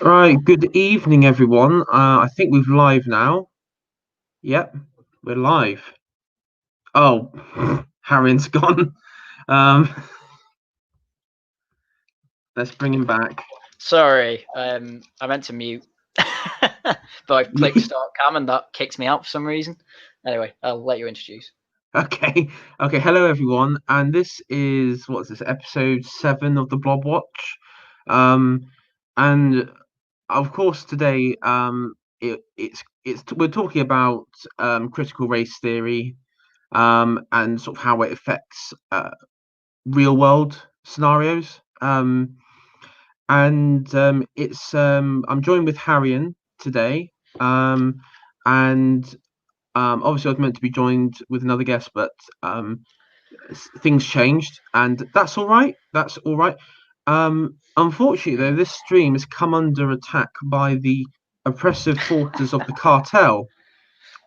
Right, good evening, everyone. I think we've live now. Yep, we're live. Oh, Haryan's gone. Um, let's bring him back. Sorry, I meant to mute, but I clicked start cam and that kicks me out for some reason. Anyway, I'll let you introduce. Okay, okay. Hello, everyone, and this is what's this episode 7 of the Blob Watch. And of course today, it's we're talking about critical race theory, and sort of how it affects real world scenarios. And it's I'm joined with Harrian today. And obviously I was meant to be joined with another guest, but things changed, and that's all right. That's all right. Unfortunately, though, this stream has come under attack by the oppressive forces of the cartel.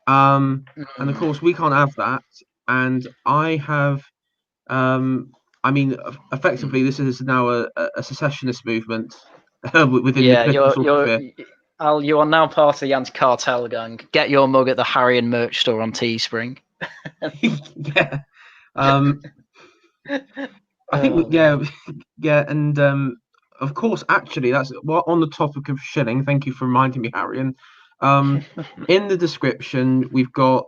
And of course, we can't have that. And I have I mean, effectively, this is now a secessionist movement within the Yeah, political you're sphere. Al. You are now part of the anti-cartel gang. Get your mug at the Haryan merch store on Teespring. Yeah. I think yeah, yeah, and of course, actually, that's well, on the topic of shilling. Thank you for reminding me, Harry. In the description, we've got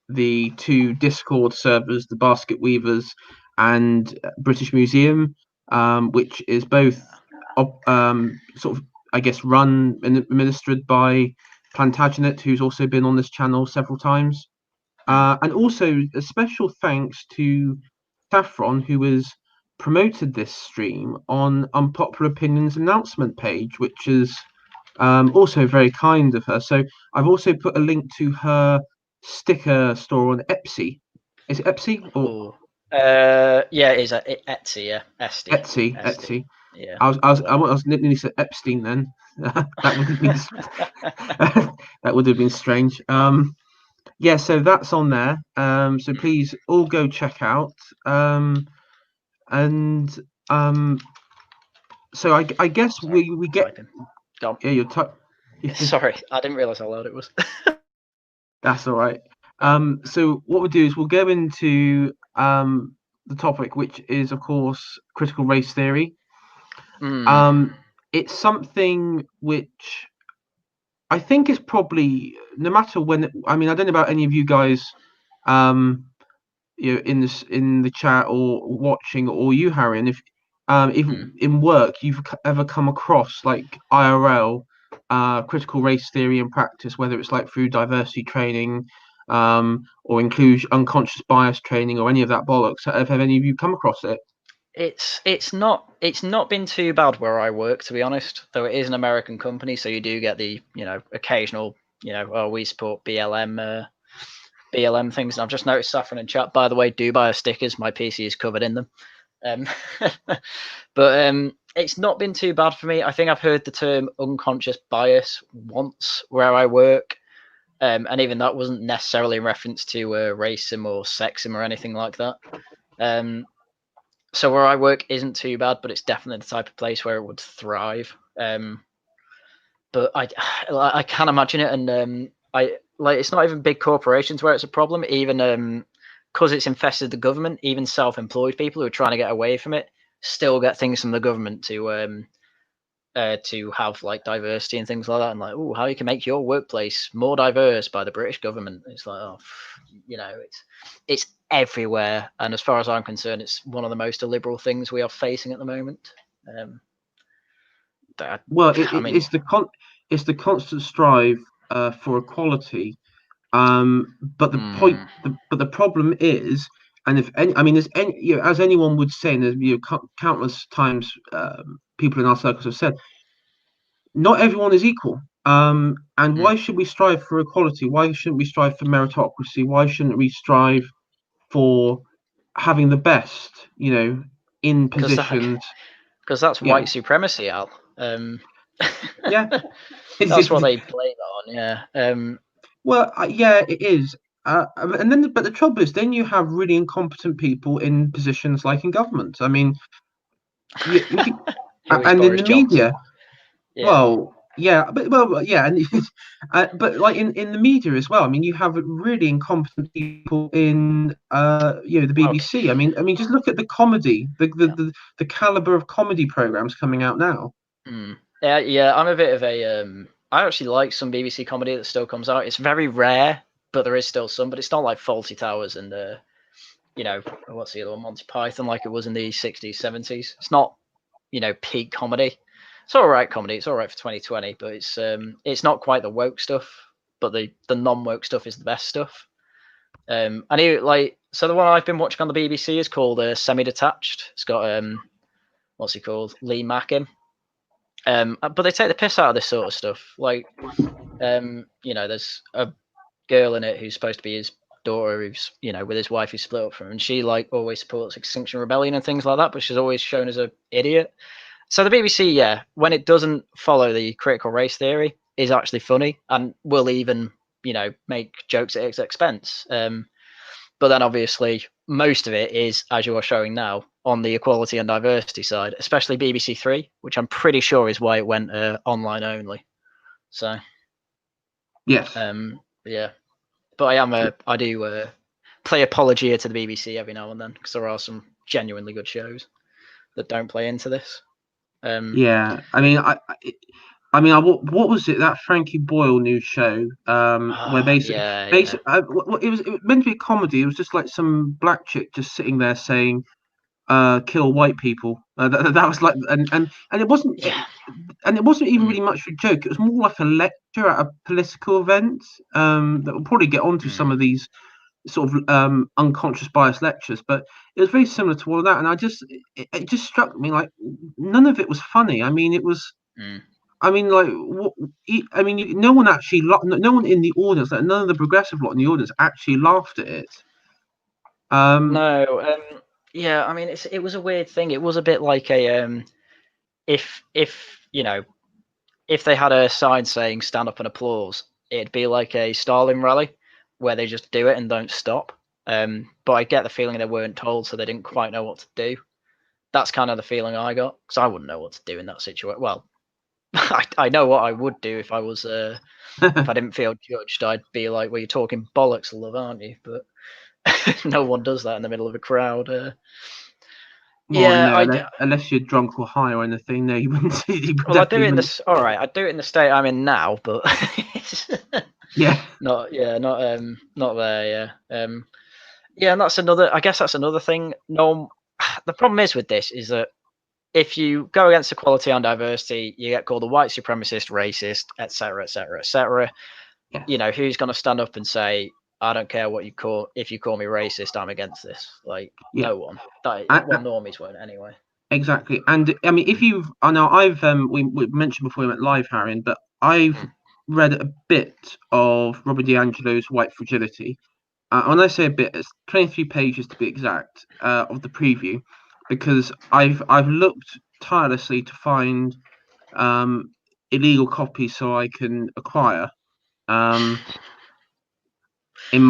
the two Discord servers, the Basket Weavers and British Museum, which is both sort of, I guess, run and administered by Plantagenet, who's also been on this channel several times. And also a special thanks to Saffron, who has promoted this stream on Unpopular Opinions announcement page, which is also very kind of her. So I've also put a link to her sticker store on Etsy. Is it Etsy or yeah, it is Etsy, yeah, Etsy? Yeah, I was nearly said Epstein then. That would have been that would have been strange. Yeah, so that's on there. So please all go check out. And so I guess Sorry, we get yeah, you're Sorry, I didn't realize how loud it was. That's all right. So what we'll do is we'll go into the topic, which is of course critical race theory. It's something which I think is probably no matter when. I mean, I don't know about any of you guys, in this in the chat or watching, or you, Harry, and if in work you've ever come across like IRL critical race theory in practice, whether it's like through diversity training, or inclusion unconscious bias training, or any of that bollocks. Have any of you come across it? It's not been too bad where I work, to be honest. Though it is an American company, so you do get the occasional we support BLM things. And I've just noticed Saffron in chat, by the way, do buy our stickers. My PC is covered in them. But it's not been too bad for me. I think I've heard the term unconscious bias once where I work. And even that wasn't necessarily in reference to racism or sexism or anything like that. So where I work isn't too bad, but it's definitely the type of place where it would thrive. But I can't imagine it, and it's not even big corporations where it's a problem. Even because it's infested the government, even self-employed people who are trying to get away from it still get things from the government to have like diversity and things like that. And like, oh, how you can make your workplace more diverse by the British government. It's like, it's everywhere. And as far as I'm concerned, it's one of the most illiberal things we are facing at the moment. It's the constant strive for equality. But the problem is, and if any, I mean, there's any, as anyone would say, and there's countless times people in our circles have said, not everyone is equal. And why should we strive for equality? Why shouldn't we strive for meritocracy? Why shouldn't we strive for having the best, in positions? Because that's white supremacy, Al. Yeah, that's what they blame it on. Yeah. Well, yeah, it is. And then, but the trouble is, then you have really incompetent people in positions like in government. I mean, and in the media. Yeah. Well, yeah, but yeah, and but like in the media as well. I mean, you have really incompetent people in the Well, BBC. I mean, just look at the comedy, yeah. the caliber of comedy programs coming out now. Yeah, yeah. I'm a bit of a I actually like some BBC comedy that still comes out. It's very rare, but there is still some. But it's not like Faulty Towers and what's the other one, Monty Python, like it was in the 60s, 70s. It's not peak comedy. It's all right comedy. It's all right for 2020, but it's not quite the woke stuff. But the non woke stuff is the best stuff. I knew so the one I've been watching on the BBC is called Semi Detached. It's got what's he called, Lee Mackin. But they take the piss out of this sort of stuff. Like there's a girl in it who's supposed to be his daughter, who's with his wife who's split up from him, and she like always supports Extinction Rebellion and things like that, but she's always shown as an idiot. So the BBC, yeah, when it doesn't follow the critical race theory, is actually funny and will even make jokes at its expense. But then obviously most of it is, as you are showing now, on the equality and diversity side, especially BBC Three, which I'm pretty sure is why it went online only. So Yes. yeah, but I do play apologia to the BBC every now and then because there are some genuinely good shows that don't play into this. Yeah. What was it, that Frankie Boyle news show? Where basically, Yeah. it was meant to be a comedy. It was just like some black chick just sitting there saying, "Kill white people." That was like, and it wasn't, Yeah. and it wasn't even really much of a joke. It was more like a lecture at a political event. That will probably get onto some of these sort of unconscious bias lectures, but it was very similar to all of that. And it just struck me like none of it was funny. I mean, it was. I mean, like, what? I mean, no one actually, no one in the audience, like, none of the progressive lot in the audience actually laughed at it. No. Yeah. I mean, it was a weird thing. It was a bit like a if if they had a sign saying "Stand up and applause," it'd be like a Stalin rally where they just do it and don't stop. But I get the feeling they weren't told, so they didn't quite know what to do. That's kind of the feeling I got because I wouldn't know what to do in that situation. Well, I know what I would do if I was if I didn't feel judged. I'd be like, "Well, you're talking bollocks, love, aren't you?" But no one does that in the middle of a crowd. Well, Yeah, no, unless you're drunk or high or anything, no, you wouldn't. You well, I do definitely it in wouldn't. this. All right, I do it in the state I'm in now, but Yeah, not there. Yeah, yeah, and that's another. I guess that's another thing. No, the problem is with this is that if you go against equality and diversity, you get called a white supremacist, racist, etc., etc., etc. yes, Who's going to stand up and say, "I don't care what you call. If you call me racist, I'm against this." Like yeah. no one. Well, I, normies won't anyway. Exactly, and I mean, if you've, I know I've we mentioned before we went live, Harry, but I've read a bit of Robert DiAngelo's White Fragility. When I say a bit, it's 23 pages to be exact of the preview, because I've looked tirelessly to find illegal copies so I can acquire in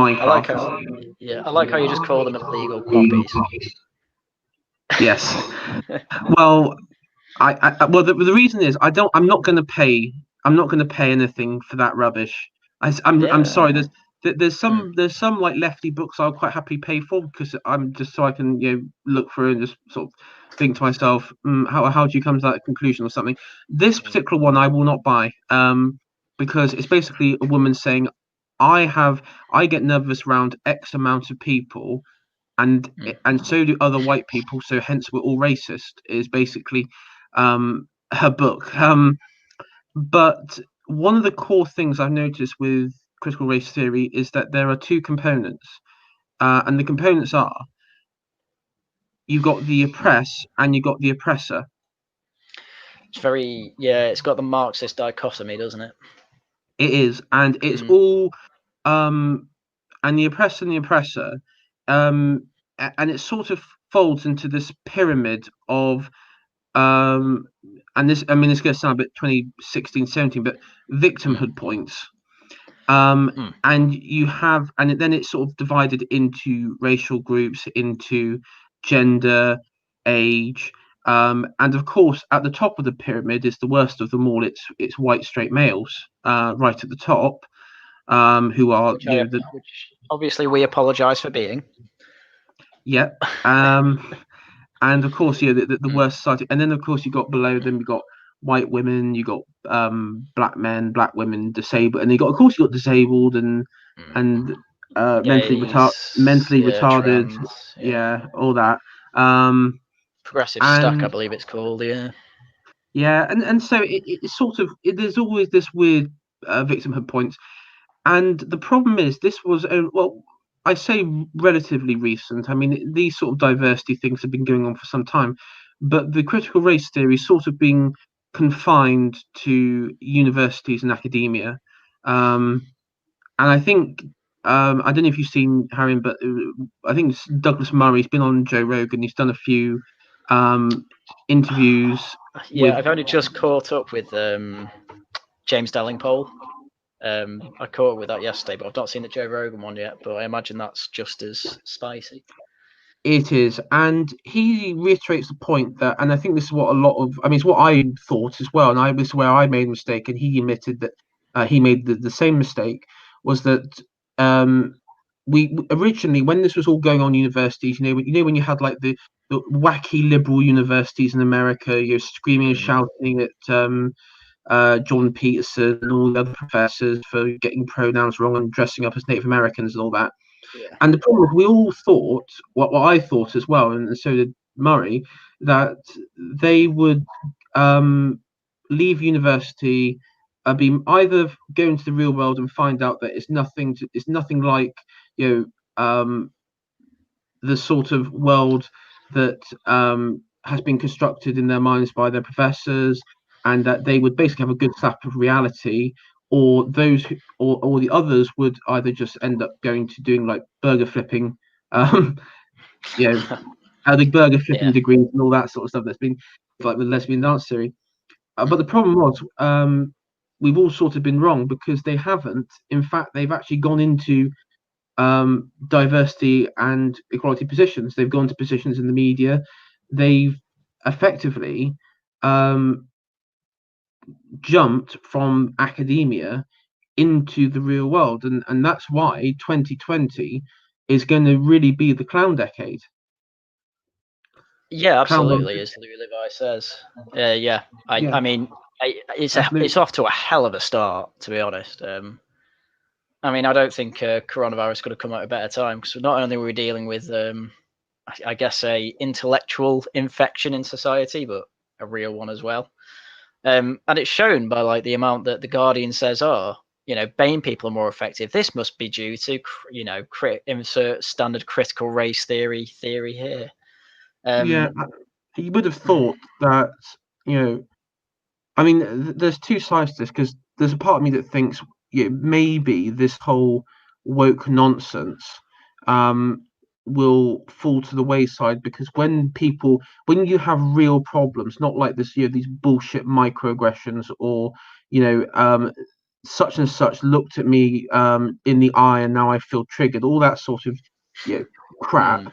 I like Minecraft. how, yeah, I like how you just call them illegal copies. Yes. Well, well the reason is I'm not going to pay. I'm not going to pay anything for that rubbish. I'm Yeah. sorry. There's Hmm. some like lefty books I'll quite happily pay for because I'm just so I can look through and just sort of think to myself, how do you come to that conclusion or something. This particular one I will not buy because it's basically a woman saying I get nervous around X amount of people and so do other white people, so hence we're all racist is basically her book. But one of the core things I've noticed with critical race theory is that there are two components, and the components are you've got the oppress and you've got the oppressor. It's very, yeah, it's got the Marxist dichotomy, doesn't it? It is, and it's all and the oppressor and the oppressor, and it sort of folds into this pyramid of and this, I mean, it's going to sound a bit 2016, 17, but victimhood points. And you have, and then it's sort of divided into racial groups, into gender, age, And of course, at the top of the pyramid is the worst of them all. It's white straight males, right at the top, who are which obviously we apologise for being. Yeah. And of course, the worst society. And then of course you got below them, you got white women, you got black men, black women, disabled, and of course you got disabled and mentally retarded, trans, all that. Progressive stuck, I And believe it's called, and so it's sort of there's always this weird victimhood point. And the problem is, this was I say relatively recent. I mean, these sort of diversity things have been going on for some time, but the critical race theory is sort of being confined to universities and academia. And I think I don't know if you've seen Harry, but I think it's Douglas Murray's been on Joe Rogan. He's done a few interviews. I've only just caught up with James Dellingpole. I caught up with that yesterday, but I've not seen the Joe Rogan one yet. But I imagine that's just as spicy. It is, and he reiterates the point that, and I think this is what it's what I thought as well, and this is where I made a mistake, and he admitted that he made the same mistake, was that we originally, when this was all going on universities, when you had like the wacky liberal universities in America, you're screaming and shouting at John Peterson and all the other professors for getting pronouns wrong and dressing up as Native Americans and all that. Yeah. And the problem is, we all thought, what I thought as well, and so did Murray, that they would leave university, be either go into the real world and find out that it's nothing like the sort of world that has been constructed in their minds by their professors, and that they would basically have a good slap of reality, or or the others would either just end up going to doing like burger flipping, having burger flipping degrees and all that sort of stuff that's been like the lesbian dance theory. But the problem was, we've all sort of been wrong, because they haven't. In fact, they've actually gone into diversity and equality positions. They've gone to positions in the media. They've effectively jumped from academia into the real world, and that's why 2020 is going to really be the clown decade. Yeah, absolutely, as Louis Levi says. I mean, it's off to a hell of a start, to be honest. I mean, I don't think coronavirus could have come at a better time, because not only were we dealing with, I guess, a intellectual infection in society, but a real one as well. And it's shown by like the amount that the Guardian says, BAME people are more effective. This must be due to, insert standard critical race theory here. You would have thought that, I mean, there's two sides to this, because there's a part of me that thinks maybe this whole woke nonsense will fall to the wayside, because when you have real problems, not like this, these bullshit microaggressions, or such and such looked at me in the eye and now I feel triggered, all that sort of crap.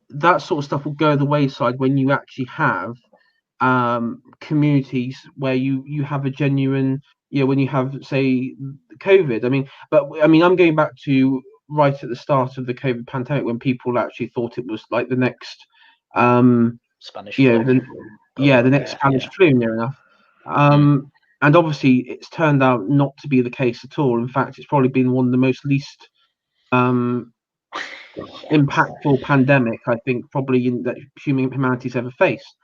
That sort of stuff will go the wayside when you actually have communities where you have a genuine, when you have, say, COVID. I'm going back to right at the start of the COVID pandemic, when people actually thought it was like the next Spanish flu. The next Spanish flu, near enough. And obviously it's turned out not to be the case at all. In fact, it's probably been one of the most least impactful pandemic, I think, probably that humanity's ever faced.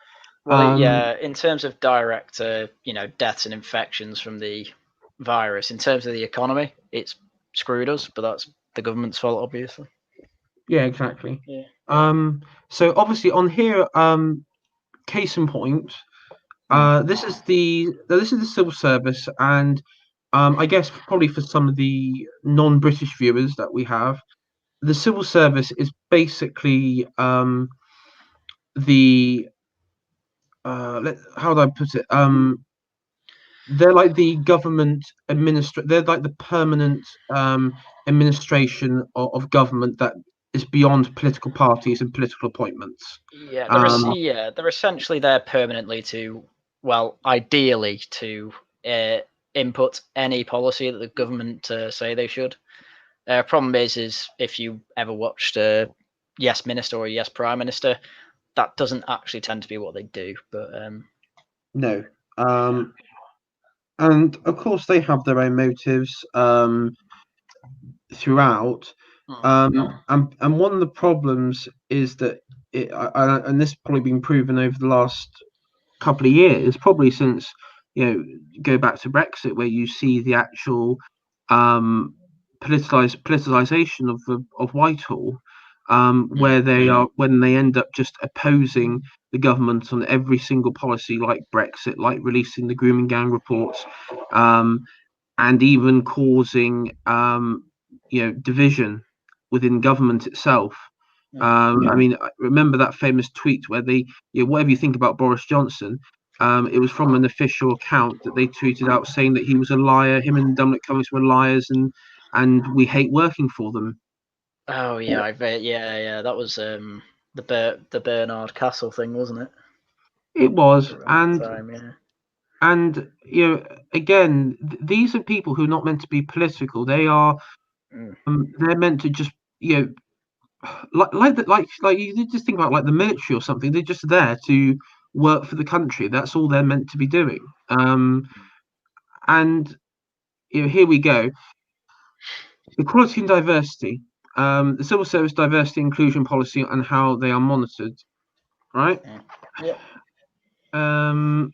Well, in terms of direct, deaths and infections from the virus, in terms of the economy, it's screwed us, but that's the government's fault, obviously. Yeah, exactly. So obviously on here, case in point, this is the civil service, and I guess probably for some of the non-British viewers that we have, the civil service is basically the how do I put it? They're like the government they're like the permanent administration of government that is beyond political parties and political appointments. Yeah, they're essentially there permanently to, well, ideally to input any policy that the government say they should. Problem is if you ever watched a Yes Minister or a Yes Prime Minister, that doesn't actually tend to be what they do. But no, and of course they have their own motives throughout. And one of the problems is that and this has probably been proven over the last couple of years, probably since go back to Brexit, where you see the actual politicization of Whitehall, where they are when they end up just opposing the government on every single policy, like Brexit, like releasing the grooming gang reports, and even causing division within government itself. I mean, I remember that famous tweet where they, whatever you think about Boris Johnson, it was from an official account that they tweeted out saying that he was a liar. Him and Dominic Cummings were liars, and we hate working for them. Oh yeah, I bet. Yeah. That was the Bernard Castle thing, wasn't it? It was, and again, these are people who are not meant to be political. They are, they're meant to just, like you just think about like the military or something. They're just there to work for the country. That's all they're meant to be doing. And here we go. Equality and diversity. The civil service diversity inclusion policy and how they are monitored. Right? Yeah. Oh,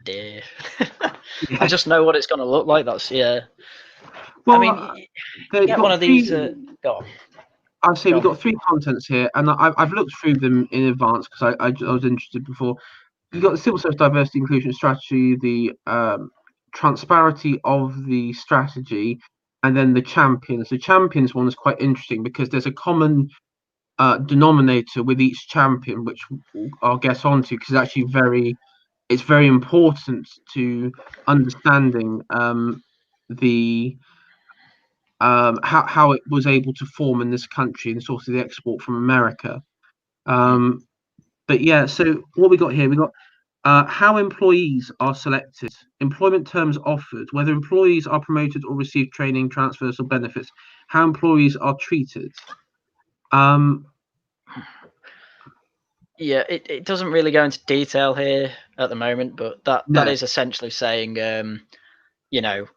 dear. I just know what it's going to look like. That's Well, I mean, get one of these. Go on. I'll say we've got 3 contents here, and I've looked through them in advance because I was interested before. You've got the civil service diversity inclusion strategy, the transparency of the strategy, and then the champions. The champions one is quite interesting because there's a common denominator with each champion, which I'll get onto because it's very important to understanding the how it was able to form in this country and sort of the export from America. But yeah, so what we got here, we got how employees are selected, employment terms offered, whether employees are promoted or receive training, transfers, or benefits, how employees are treated. Yeah, it doesn't really go into detail here at the moment, but that is essentially saying,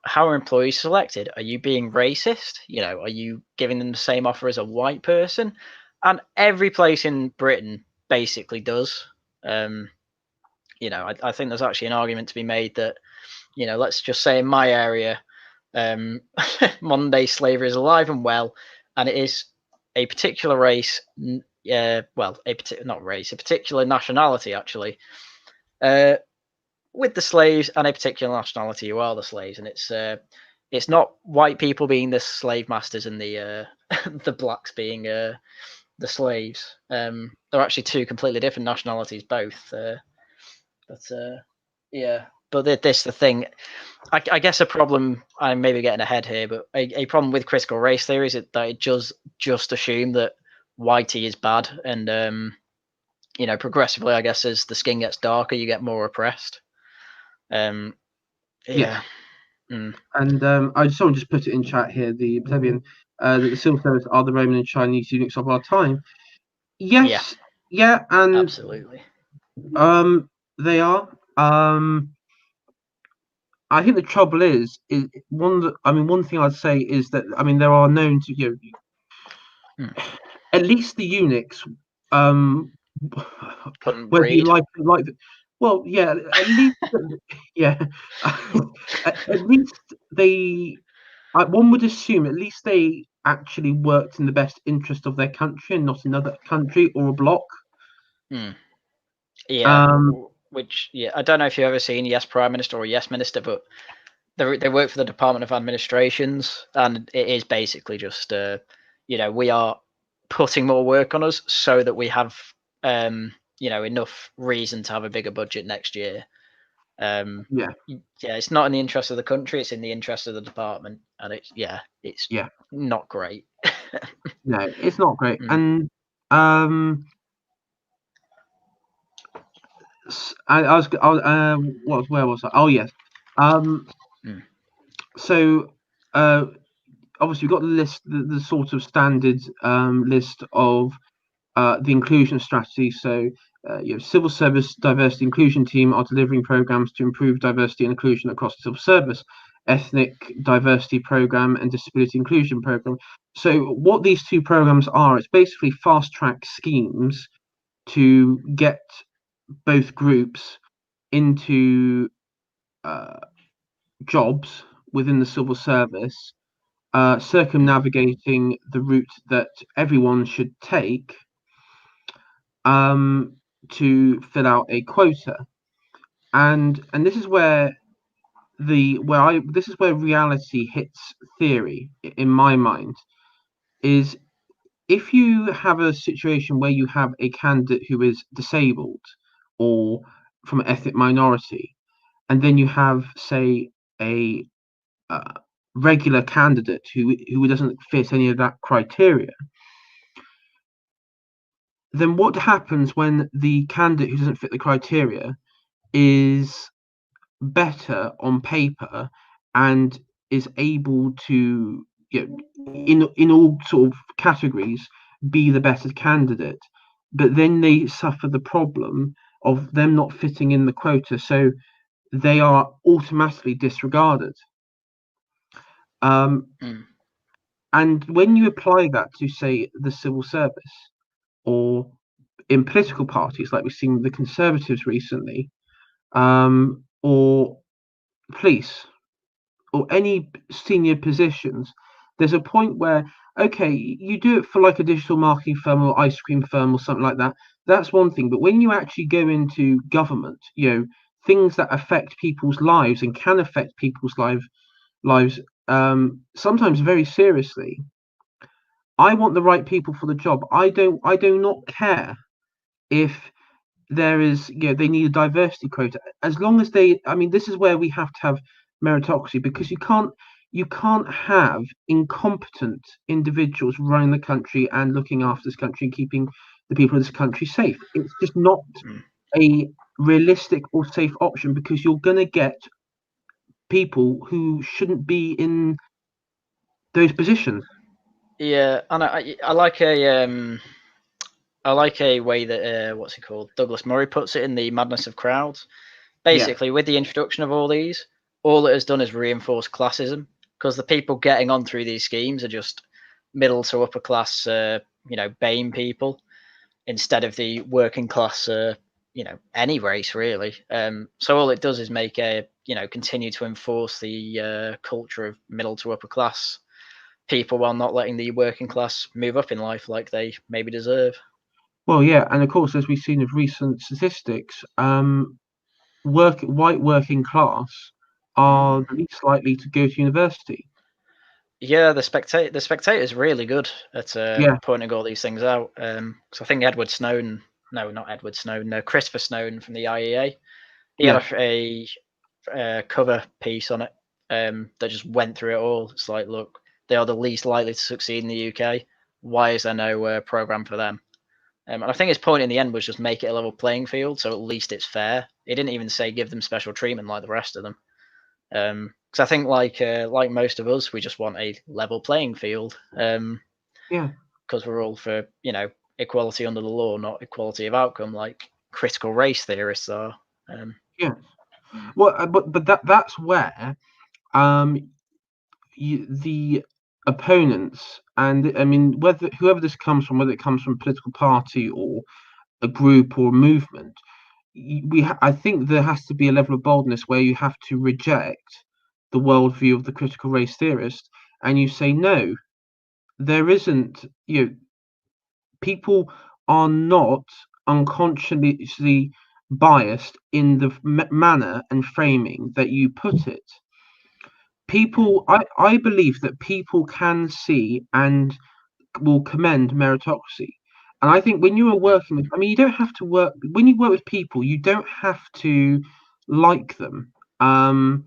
how are employees selected? Are you being racist? Are you giving them the same offer as a white person? And every place in Britain basically does. I think there's actually an argument to be made that, let's just say in my area, modern day slavery is alive and well, and it is a particular race. A particular nationality actually, with the slaves, and a particular nationality who are the slaves, and it's not white people being the slave masters and the the blacks being the slaves. They're actually 2 completely different nationalities, both. But this the thing. I guess a problem. I'm maybe getting ahead here, but a problem with critical race theory is that it just assume that whitey is bad, and progressively, I guess, as the skin gets darker, you get more oppressed. And I just put it in chat here, the plebeian, that the civil service are the Roman and Chinese eunuchs of our time. Yes, yeah, and absolutely. They are. I think the trouble is one thing I'd say is that there are known to at least the eunuchs whether you like well, yeah, at least at least they one would assume at least they actually worked in the best interest of their country and not another country or a bloc. Which I don't know if you've ever seen Yes Prime Minister or Yes Minister, but they work for the Department of Administrations, and it is basically just we are putting more work on us so that we have enough reason to have a bigger budget next year. It's not in the interest of the country, it's in the interest of the department, and it's not great. No, it's not great. Mm. And I was where was I? Oh yes. Mm. So obviously we've got the list, the sort of standard list of the inclusion strategy. So civil service diversity inclusion team are delivering programs to improve diversity and inclusion across the civil service, ethnic diversity program and disability inclusion program. So what these two programs are, it's basically fast track schemes to get both groups into jobs within the civil service, circumnavigating the route that everyone should take to fill out a quota. And this is where this is where reality hits theory in my mind. Is if you have a situation where you have a candidate who is disabled or from an ethnic minority, and then you have, say, a regular candidate who doesn't fit any of that criteria, then what happens when the candidate who doesn't fit the criteria is better on paper and is able to, in all sort of categories, be the better candidate, but then they suffer the problem of them not fitting in the quota, so they are automatically disregarded. Mm. And when you apply that to, say, the civil service or in political parties, like we've seen with the Conservatives recently, or police, or any senior positions, there's a point where, okay, you do it for like a digital marketing firm or ice cream firm or something like that. That's one thing. But when you actually go into government, things that affect people's lives and can affect people's lives, sometimes very seriously. I want the right people for the job. I do not care if there is, they need a diversity quota, as long as they, I mean, this is where we have to have meritocracy, because you can't have incompetent individuals running the country and looking after this country and keeping the people of this country safe. It's just not Mm. a realistic or safe option, because you're going to get people who shouldn't be in those positions. Yeah, and I like a way that what's it called? Douglas Murray puts it in The Madness of Crowds. Yeah, Basically, with the introduction of all these, all it has done is reinforce classism, because the people getting on through these schemes are just middle to upper class, BAME people, instead of the working class, any race really. So all it does is make continue to enforce the culture of middle to upper class people, while not letting the working class move up in life like they maybe deserve. well, yeah, and of course, as we've seen of recent statistics, white working class are the least likely to go to university. Yeah, the Spectator is really good at Yeah, pointing all these things out. Because I think Edward Snowden, no, not Edward Snowden, no, Christopher Snowden from the IEA, he had yeah. a cover piece on it that just went through it all. It's like, look, they are the least likely to succeed in the UK. Why is there no program for them? And I think his point in the end was just make it a level playing field, so at least it's fair. He didn't even say give them special treatment like the rest of them. Because I think, like most of us, we just want a level playing field. Yeah, Because we're all for equality under the law, not equality of outcome, like critical race theorists are. yeah. Well, but that's where the opponents, and I mean, whether whoever this comes from, whether it comes from a political party or a group or a movement, I think there has to be a level of boldness where you have to reject the worldview of the critical race theorist, and you say no, there isn't. People are not unconsciously biased in the manner and framing that you put it. I believe that people can see and will commend meritocracy. And I think when you are working with, I mean, you don't have to work, when you work with people, you don't have to like them. And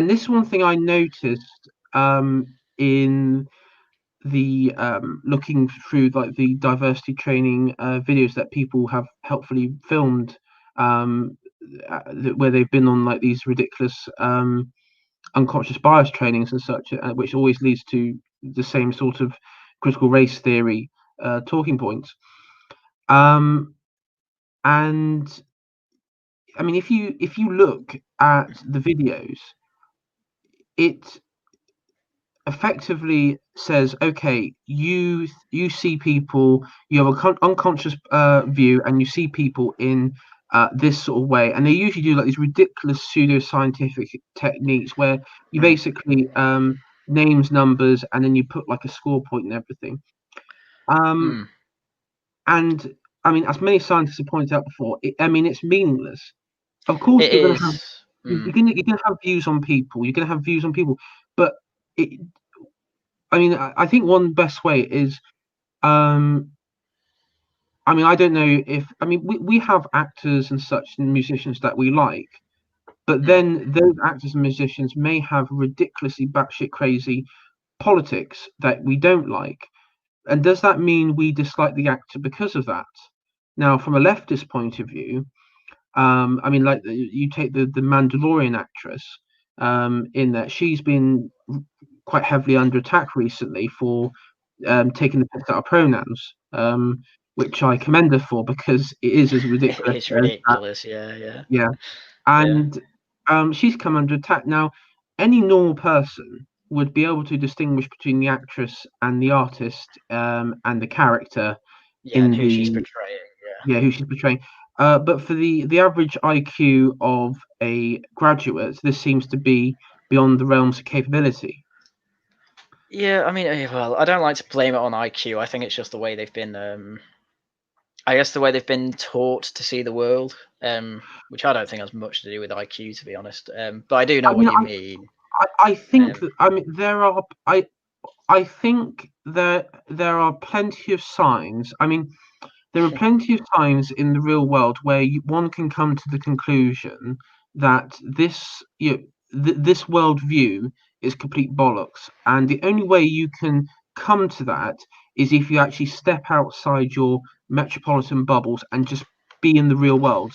this is one thing I noticed in the looking through like the diversity training videos that people have helpfully filmed, where they've been on like these ridiculous unconscious bias trainings and such, which always leads to the same sort of critical race theory talking points. And I mean, if you look at the videos, it effectively says, okay, you see people, you have an unconscious view, and you see people in this sort of way, and they usually do like these ridiculous pseudoscientific techniques where you basically names, numbers, and then you put like a score point and everything. And I mean, as many scientists have pointed out before, I mean, it's meaningless. Of course, It you're going to have is. you're gonna have views on people. You're gonna have views on people, but I mean, I think one best way is, I mean, I don't know if, I mean, we have actors and such and musicians that we like, but then those actors and musicians may have ridiculously batshit crazy politics that we don't like. And does that mean we dislike the actor because of that? Now, from a leftist point of view, I mean, like you take the Mandalorian actress, in that she's been quite heavily under attack recently for taking the piss out of pronouns, which I commend her for, because it is as ridiculous It's as that. ridiculous. Yeah. Yeah, Yeah. and she's come under attack now. Any normal person would be able to distinguish between the actress and the artist, and the character Yeah. And in who she's the portraying. who she's portraying. But for the average IQ of a graduate, this seems to be beyond the realms of capability. Yeah. I mean, well, I don't like to blame it on IQ. I think it's just the way they've been. I guess the way they've been taught to see the world, which I don't think has much to do with IQ, to be honest. But I do know I what mean, you mean. I think Um, that, I mean, I think that there are plenty of signs. I mean, there are plenty of signs in the real world where one can come to the conclusion that this worldview is complete bollocks, and the only way you can come to that is if you actually step outside your metropolitan bubbles and just be in the real world,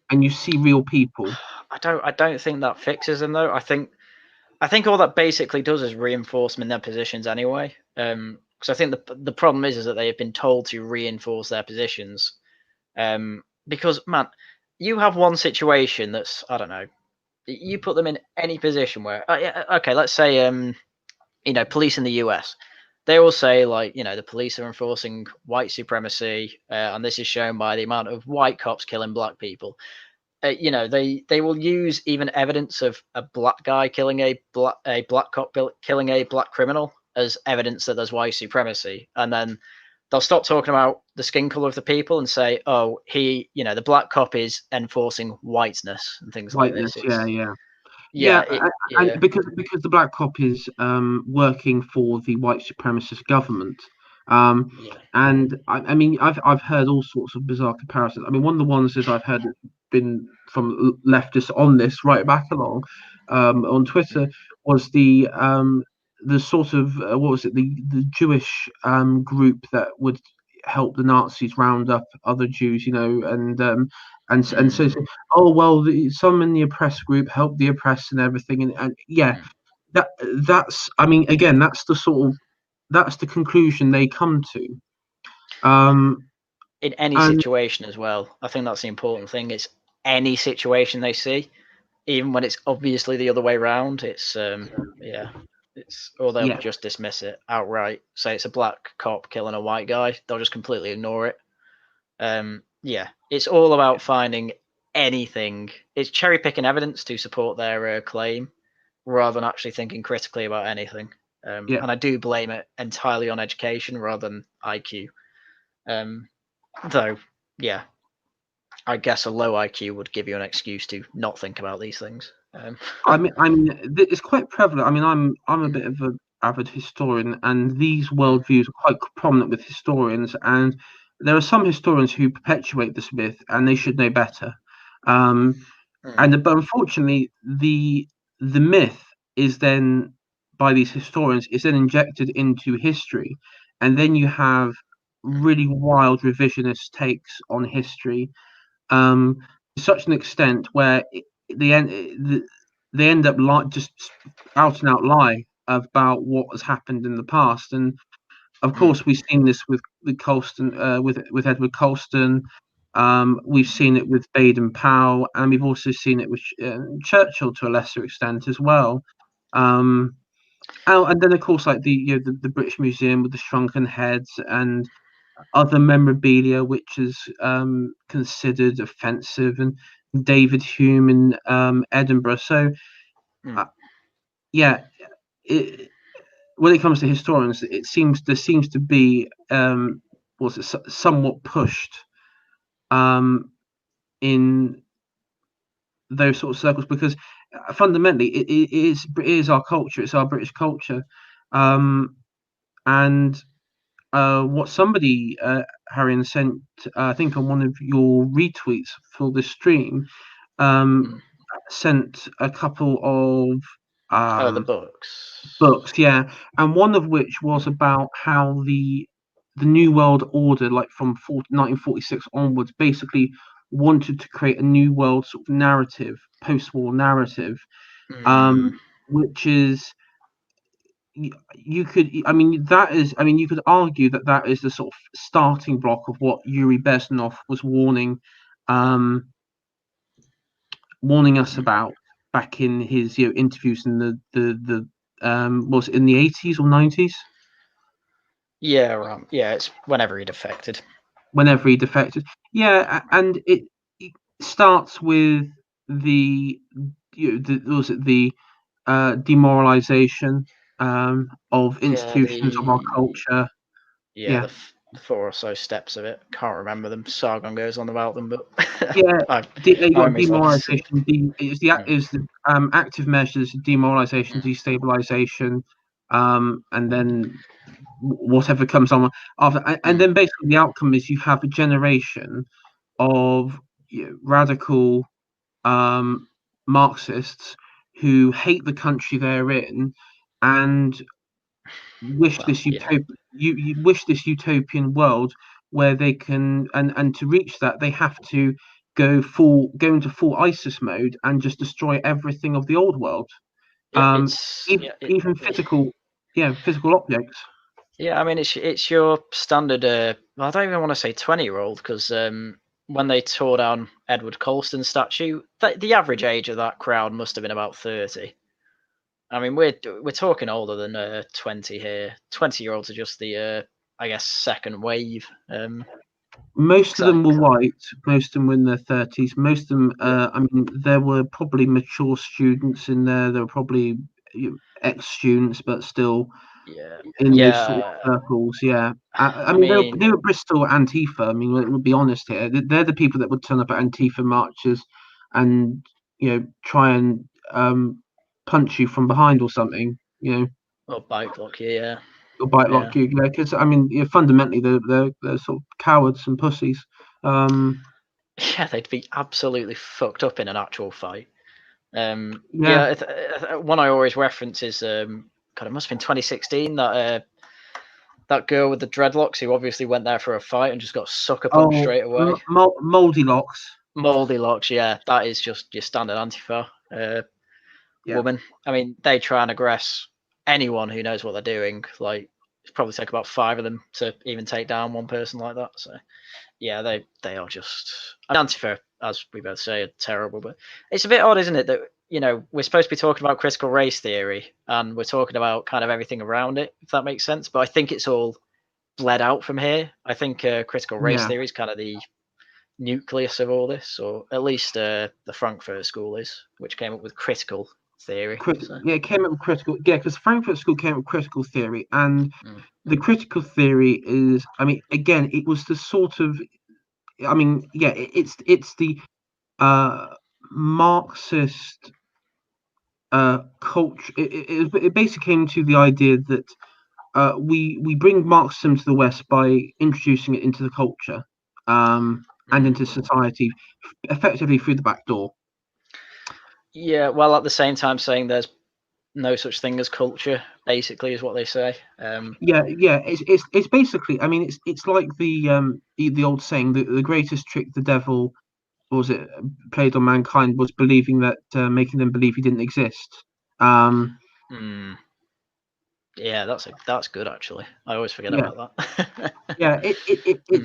and you see real people. I don't think that fixes them though. I think all that basically does is reinforce them in their positions anyway. Because I think the problem is that they have been told to reinforce their positions. Because man, you have one situation that's, I don't know. You put them in any position where, okay, let's say police in the US. They all say like, the police are enforcing white supremacy, and this is shown by the amount of white cops killing black people. They will use even evidence of a black guy killing a black cop killing a black criminal as evidence that there's white supremacy, and then they'll stop talking about the skin color of the people and say, oh, the black cop is enforcing whiteness and things like Whiteness, this. It's yeah, and yeah. because the black cop is working for the white supremacist government, Yeah. and I mean I've heard all sorts of bizarre comparisons. I mean, one of the ones is I've heard been from leftists on this right back along, on Twitter, was the sort of what was it, the Jewish group that would help the Nazis round up other Jews, and so oh well, some in the oppressed group help the oppressed and everything, and yeah, that's I mean, again, that's the conclusion they come to. In any And situation as well. I think that's the important thing. It's any situation they see, even when it's obviously the other way around. It's or they'll yeah, just dismiss it outright. Say it's a black cop killing a white guy, they'll just completely ignore it. It's all about finding anything. It's cherry picking evidence to support their claim, rather than actually thinking critically about anything. yeah. And I do blame it entirely on education rather than IQ. Though, yeah, I guess a low IQ would give you an excuse to not think about these things. It's quite prevalent. I mean, I'm a bit of an avid historian, and these worldviews are quite prominent with historians. And there are some historians who perpetuate this myth, and they should know better. But unfortunately, the myth is then by these historians is then injected into history, and then you have really wild revisionist takes on history, to such an extent where they end up just out and out lie about what has happened in the past. And of course, we've seen this with Colston, with Edward Colston. We've seen it with Baden-Powell, and we've also seen it with Churchill to a lesser extent as well. And then, of course, like the British Museum with the shrunken heads and other memorabilia which is considered offensive, and David Hume in Edinburgh. So, yeah, when it comes to historians, there seems to be somewhat pushed in those sort of circles, because fundamentally it is our culture, it's our British culture, and what somebody, Haryan, sent, I think on one of your retweets for the stream, sent a couple of the books, yeah, and one of which was about how the New World Order, like from 1946 onwards, basically wanted to create a new world sort of narrative, post-war narrative, which is, you could argue that is the sort of starting block of what Yuri Bezmenov was warning us about back in his interviews in the was it in the 80s or 90s? Yeah, it's whenever he defected. Yeah, and it starts with the demoralization of institutions of our culture. Yeah, the 4 or so steps of it. Can't remember them. Sargon goes on about them, but yeah, you got demoralization. Is the active measures: demoralization, destabilization, and then whatever comes on after. And then basically the outcome is you have a generation of radical Marxists who hate the country they're in and wish this utopian world where they can, and to reach that they have to go into full ISIS mode and just destroy everything of the old world, even physical objects. Yeah, I mean it's your standard. I don't even want to say 20-year-old, because when they tore down Edward Colston's statue, the average age of that crowd must have been about 30. I mean, we're talking older than 20 here. 20-year-olds are just the I guess second wave. Most of them were white. Most of them were in their 30s. Most of them, I mean, there were probably mature students in there. There were probably ex-students, but still in those sort of circles. Yeah, I mean, they were Bristol Antifa. I mean, we'll be honest here. They're the people that would turn up at Antifa marches and try and punch you from behind or something. Or bike lock you, yeah. Or bite lock you, because I mean, fundamentally they're sort of cowards and pussies. Yeah, they'd be absolutely fucked up in an actual fight. One I always reference is God, it must have been 2016, that girl with the dreadlocks who obviously went there for a fight and just got sucker punched straight away. Moldy locks. Moldy locks, yeah, that is just your standard Antifa woman. I mean, they try and aggress anyone who knows what they're doing. Like, it's probably take about 5 of them to even take down one person like that. So yeah, they are just Antifa, as we both say, are terrible. But it's a bit odd, isn't it, that we're supposed to be talking about critical race theory and we're talking about kind of everything around it, if that makes sense. But I think it's all bled out from here. I think critical race theory is kind of the nucleus of all this, or at least the Frankfurt School is, which came up with critical theory. Yeah, it came up with critical. Yeah, because Frankfurt School came up with critical theory, and the critical theory is, I mean, again, it was the sort of, I mean, yeah, it's the Marxist culture. It basically came to the idea that we bring Marxism to the West by introducing it into the culture, and into society, effectively through the back door. Yeah, while at the same time saying there's no such thing as culture, basically, is what they say. Yeah, it's basically. I mean, it's like the old saying, the greatest trick the devil was it played on mankind was believing that making them believe he didn't exist. Yeah, that's good actually. I always forget Yeah, about that. yeah.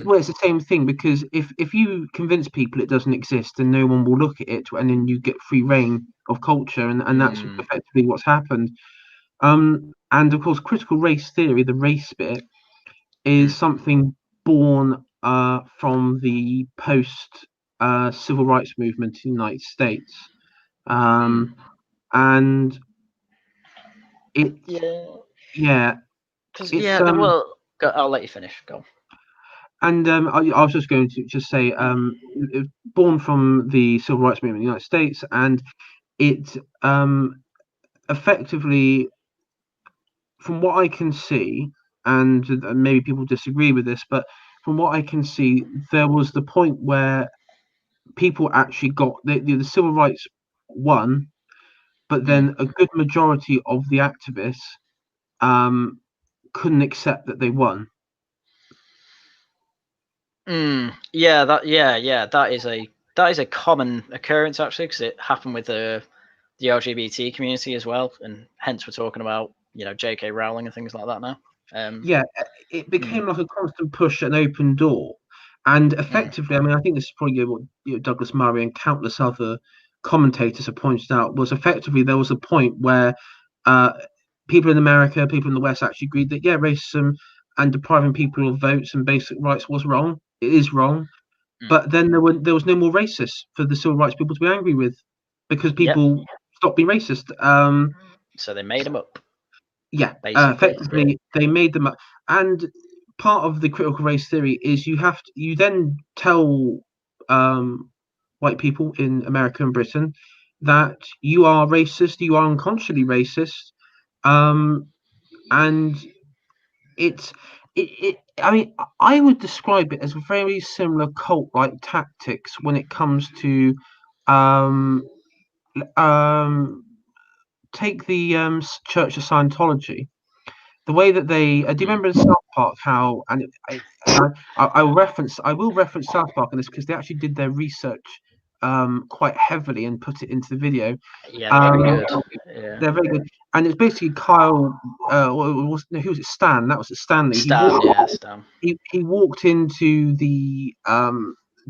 Well, it's the same thing because if you convince people it doesn't exist, then no one will look at it, and then you get free reign of culture, and that's effectively what's happened. And of course, critical race theory, the race bit, is something born from the post civil rights movement in the United States. And it, yeah, it's well, I'll let you finish. Go. and I was just going to just say, born from the civil rights movement in the United States, and it effectively, from what I can see, and maybe people disagree with this, but from what I can see, there was the point where people actually got the civil rights won, but then a good majority of the activists couldn't accept that they won. Yeah, that is a common occurrence actually, because it happened with the LGBT community as well, and hence we're talking about J.K. Rowling and things like that now. Yeah, it became like a constant push, an open door, and effectively, I mean, I think this is probably what Douglas Murray and countless other commentators have pointed out was effectively there was a point where people in America, people in the West actually agreed that racism and depriving people of votes and basic rights was wrong. It is wrong, but then there was no more racists for the civil rights people to be angry with because people stopped being racist. So they made them up. Yeah, effectively they made them up, and part of the critical race theory is you then tell white people in America and Britain that you are racist, you are unconsciously racist, and I mean, I would describe it as very similar cult-like tactics when it comes to um, take the Church of Scientology. The way that they do you remember in South Park how I will reference South Park in this because they actually did their research quite heavily and put it into the video. Yeah, they're very good. They're very good, and it's basically Kyle. Who was it? Stan. That was it. Stanley. Stan. He walked into the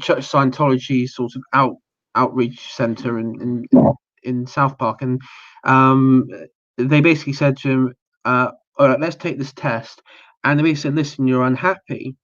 Church of Scientology sort of outreach center in South Park, and they basically said to him, all right, let's take this test. And they said, listen, you're unhappy.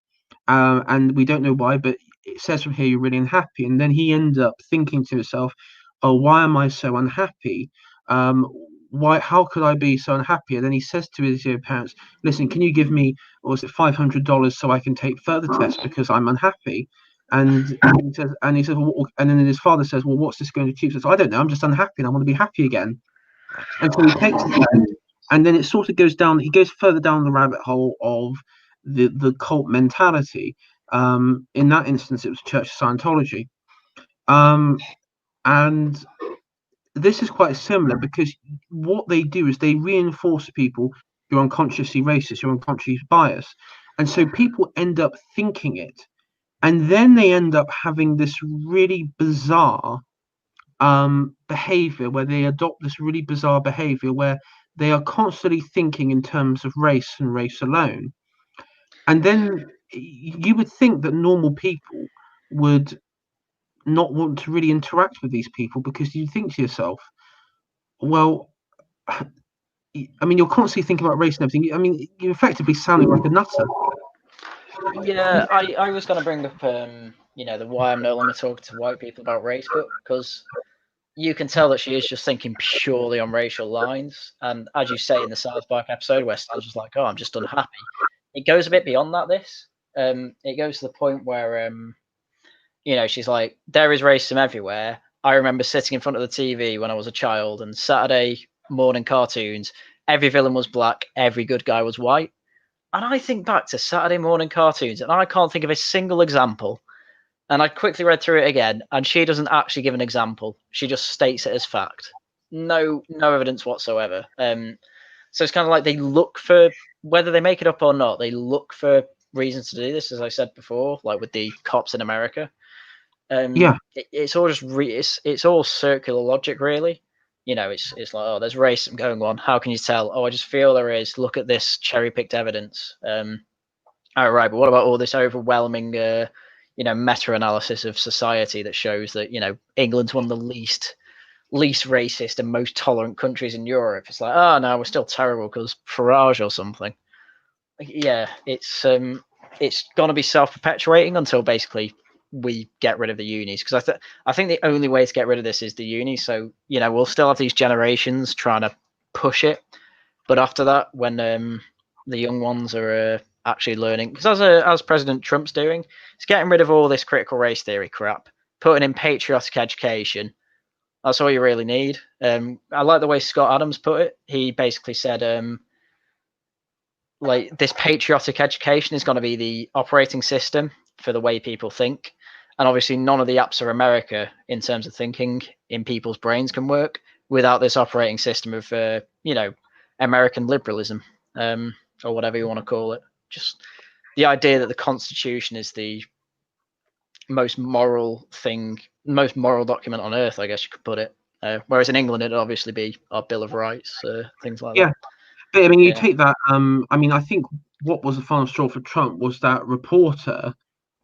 And we don't know why, but it says from here you're really unhappy. And then he ended up thinking to himself, oh, why am I so unhappy? How could I be so unhappy? And then he says to his parents, listen, can you give me, or was it $500 so I can take further tests because I'm unhappy? And he says, well, and then his father says, well, what's this going to achieve? He says, I don't know, I'm just unhappy and I want to be happy again. And so he takes the test, and then it sort of goes down. He goes further down the rabbit hole of the cult mentality. In that instance, it was Church of Scientology, and this is quite similar because what they do is they reinforce to people you're unconsciously racist, you're unconsciously biased, and so people end up thinking it, and then they end up having this really bizarre behavior where they adopt this really bizarre behavior where they are constantly thinking in terms of race and race alone. And then you would think that normal people would not want to really interact with these people because you think to yourself, well, I mean, you're constantly thinking about race and everything. I mean, you're effectively sounding like a nutter. Yeah, I was going to bring up, the why I'm no longer talking to white people about race, but because you can tell that she is just thinking purely on racial lines. And as you say in the South Park episode where Stan's just like, oh, I'm just unhappy. It goes a bit beyond that, this. It goes to the point where, she's like, there is racism everywhere. I remember sitting in front of the TV when I was a child and Saturday morning cartoons, every villain was black, every good guy was white. And I think back to Saturday morning cartoons and I can't think of a single example. And I quickly read through it again, and she doesn't actually give an example. She just states it as fact. no evidence whatsoever. So it's kind of like they look for, whether they make it up or not, they look for reasons to do this, as I said before, like with the cops in America. It's all just it's all circular logic, really. It's like, oh, there's racism going on. How can you tell? Oh, I just feel there is. Look at this cherry-picked evidence. All right, but what about all this overwhelming, meta-analysis of society that shows that England's one of the least racist and most tolerant countries in Europe? It's like, oh no, we're still terrible because Farage or something. Yeah, it's gonna be self-perpetuating until basically we get rid of the unis, because I think the only way to get rid of this is the unis. So we'll still have these generations trying to push it, but after that, when the young ones are actually learning, because as President Trump's doing, it's getting rid of all this critical race theory crap, putting in patriotic education. That's all you really need. I like the way Scott Adams put it. He basically said, like, this patriotic education is going to be the operating system for the way people think. And obviously none of the apps of America in terms of thinking in people's brains can work without this operating system of, American liberalism, or whatever you want to call it. Just the idea that the Constitution is the most moral document on earth, I guess you could put it. Whereas in England, it'd obviously be our Bill of Rights, things like that. But I mean, you take that. I mean, I think what was the final straw for Trump was that reporter.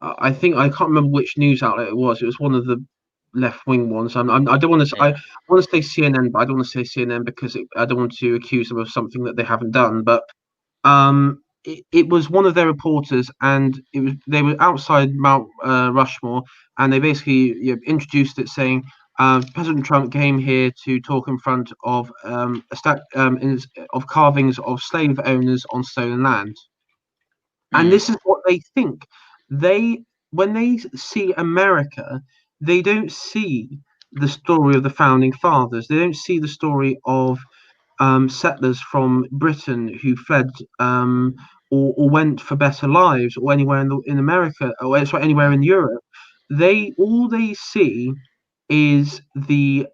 I think I can't remember which news outlet it was. It was one of the left-wing ones. I don't want to. I want to say CNN, but I don't want to say CNN because I don't want to accuse them of something that they haven't done. But it was one of their reporters, and they were outside Mount Rushmore, and they basically introduced it saying, President Trump came here to talk in front of of carvings of slave owners on stolen land. And this is what they think. When they see America, they don't see the story of the founding fathers. They don't see the story of settlers from Britain who fled or went for better lives, or anywhere in America, or sorry, anywhere in Europe. All they see is the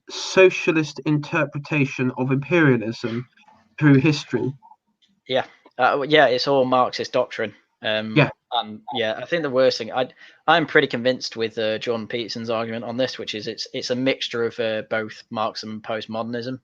socialist interpretation of imperialism through history. Yeah, it's all Marxist doctrine. And I think the worst thing, I'm pretty convinced with Jordan Peterson's argument on this, which is it's a mixture of both Marxism and postmodernism.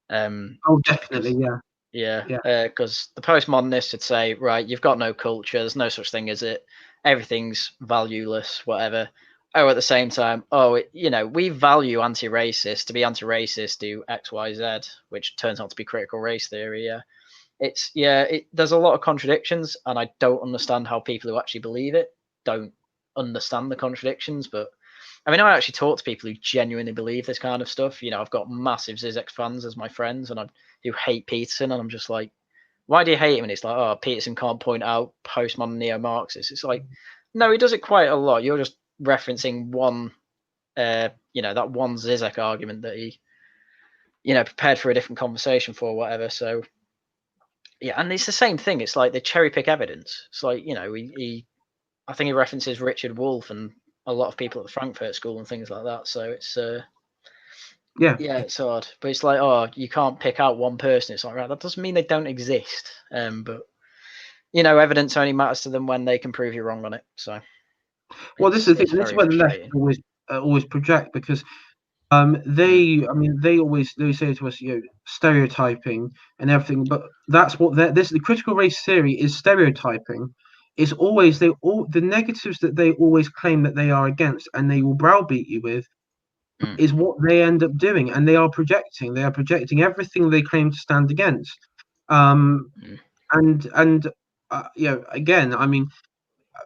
Definitely, because the postmodernists would say, right, you've got no culture, there's no such thing as it, everything's valueless, whatever. At the same time, we value anti-racist. To be anti-racist, do X, Y, Z, which turns out to be critical race theory. There's a lot of contradictions, and I don't understand how people who actually believe it don't understand the contradictions. But I mean, I actually talk to people who genuinely believe this kind of stuff. I've got massive Zizek fans as my friends, and who hate Peterson, and I'm just like, why do you hate him? And it's like, oh, Peterson can't point out postmodern neo-Marxists. It's like, no, he does it quite a lot. You're just referencing one, that one Zizek argument that he, prepared for a different conversation for, whatever. So, yeah, and it's the same thing. It's like they cherry pick evidence. It's like, I think he references Richard Wolff and a lot of people at the Frankfurt School and things like that. So it's, it's hard. But it's like, oh, you can't pick out one person. It's like, right, that doesn't mean they don't exist. But, evidence only matters to them when they can prove you're wrong on it. So. Well, this is the thing. This is where the left always project, because they always say to us, stereotyping and everything, but that's what the critical race theory is. Stereotyping is always the negatives that they always claim that they are against, and they will browbeat you with, is what they end up doing, and they are projecting everything they claim to stand against. Again, I mean,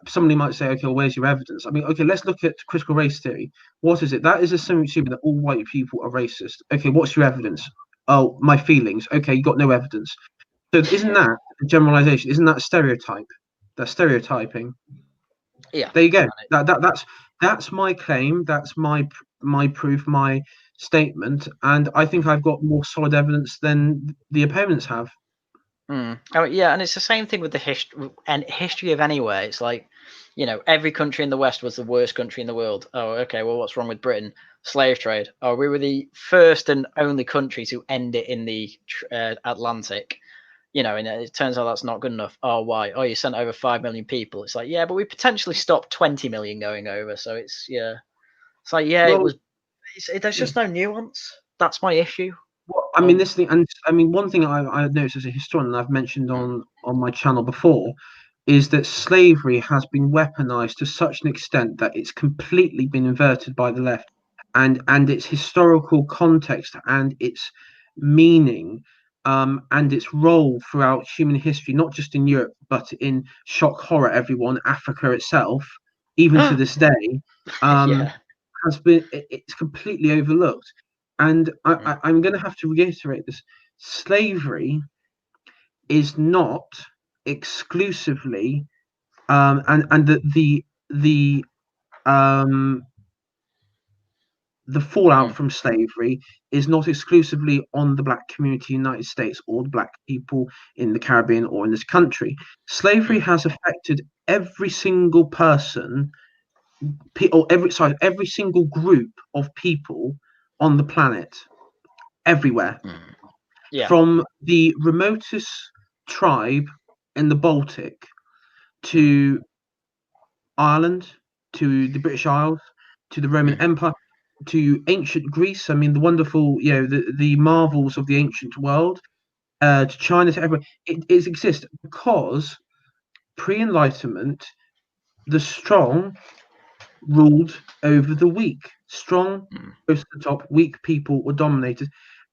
somebody might say, okay, well, where's your evidence? I mean, okay, let's look at critical race theory. What is it? That is assuming that all white people are racist. Okay, what's your evidence? Oh, my feelings. Okay, you got no evidence. So isn't that a generalization? Isn't that a stereotype? That's stereotyping. Yeah. There you go. That's my claim. That's my proof, my statement, and I think I've got more solid evidence than the opponents have. Oh, yeah, and it's the same thing with the history of anywhere. It's like, every country in the West was the worst country in the world. Oh, okay. Well, what's wrong with Britain? Slave trade. Oh, we were the first and only country to end it in the Atlantic. And it turns out that's not good enough. Oh, why? Oh, you sent over 5 million people. It's like, yeah, but we potentially stopped 20 million going over. So it's like, yeah, Well, it was. There's just no nuance. That's my issue. well, I mean, this thing, and I mean, one thing I noticed as a historian, and I've mentioned on my channel before, is that slavery has been weaponized to such an extent that it's completely been inverted by the left, and its historical context and its meaning, and its role throughout human history, not just in Europe, but in shock horror, everyone, Africa itself, even to this day, Yeah. has been it's completely overlooked. And I'm going to have to reiterate this: slavery is not exclusively, and um, the fallout from slavery is not exclusively on the black community in the United States or the black people in the Caribbean or in this country. Slavery has affected every single person, or every single group of people on the planet, everywhere. Yeah. From the remotest tribe in the Baltic to Ireland, to the British Isles, to the Roman Empire, to ancient Greece. I mean, the wonderful, the marvels of the ancient world, to China, to everywhere. It exists because pre-Enlightenment, the strong ruled over the weak. Strong rose to the top, weak people were dominated.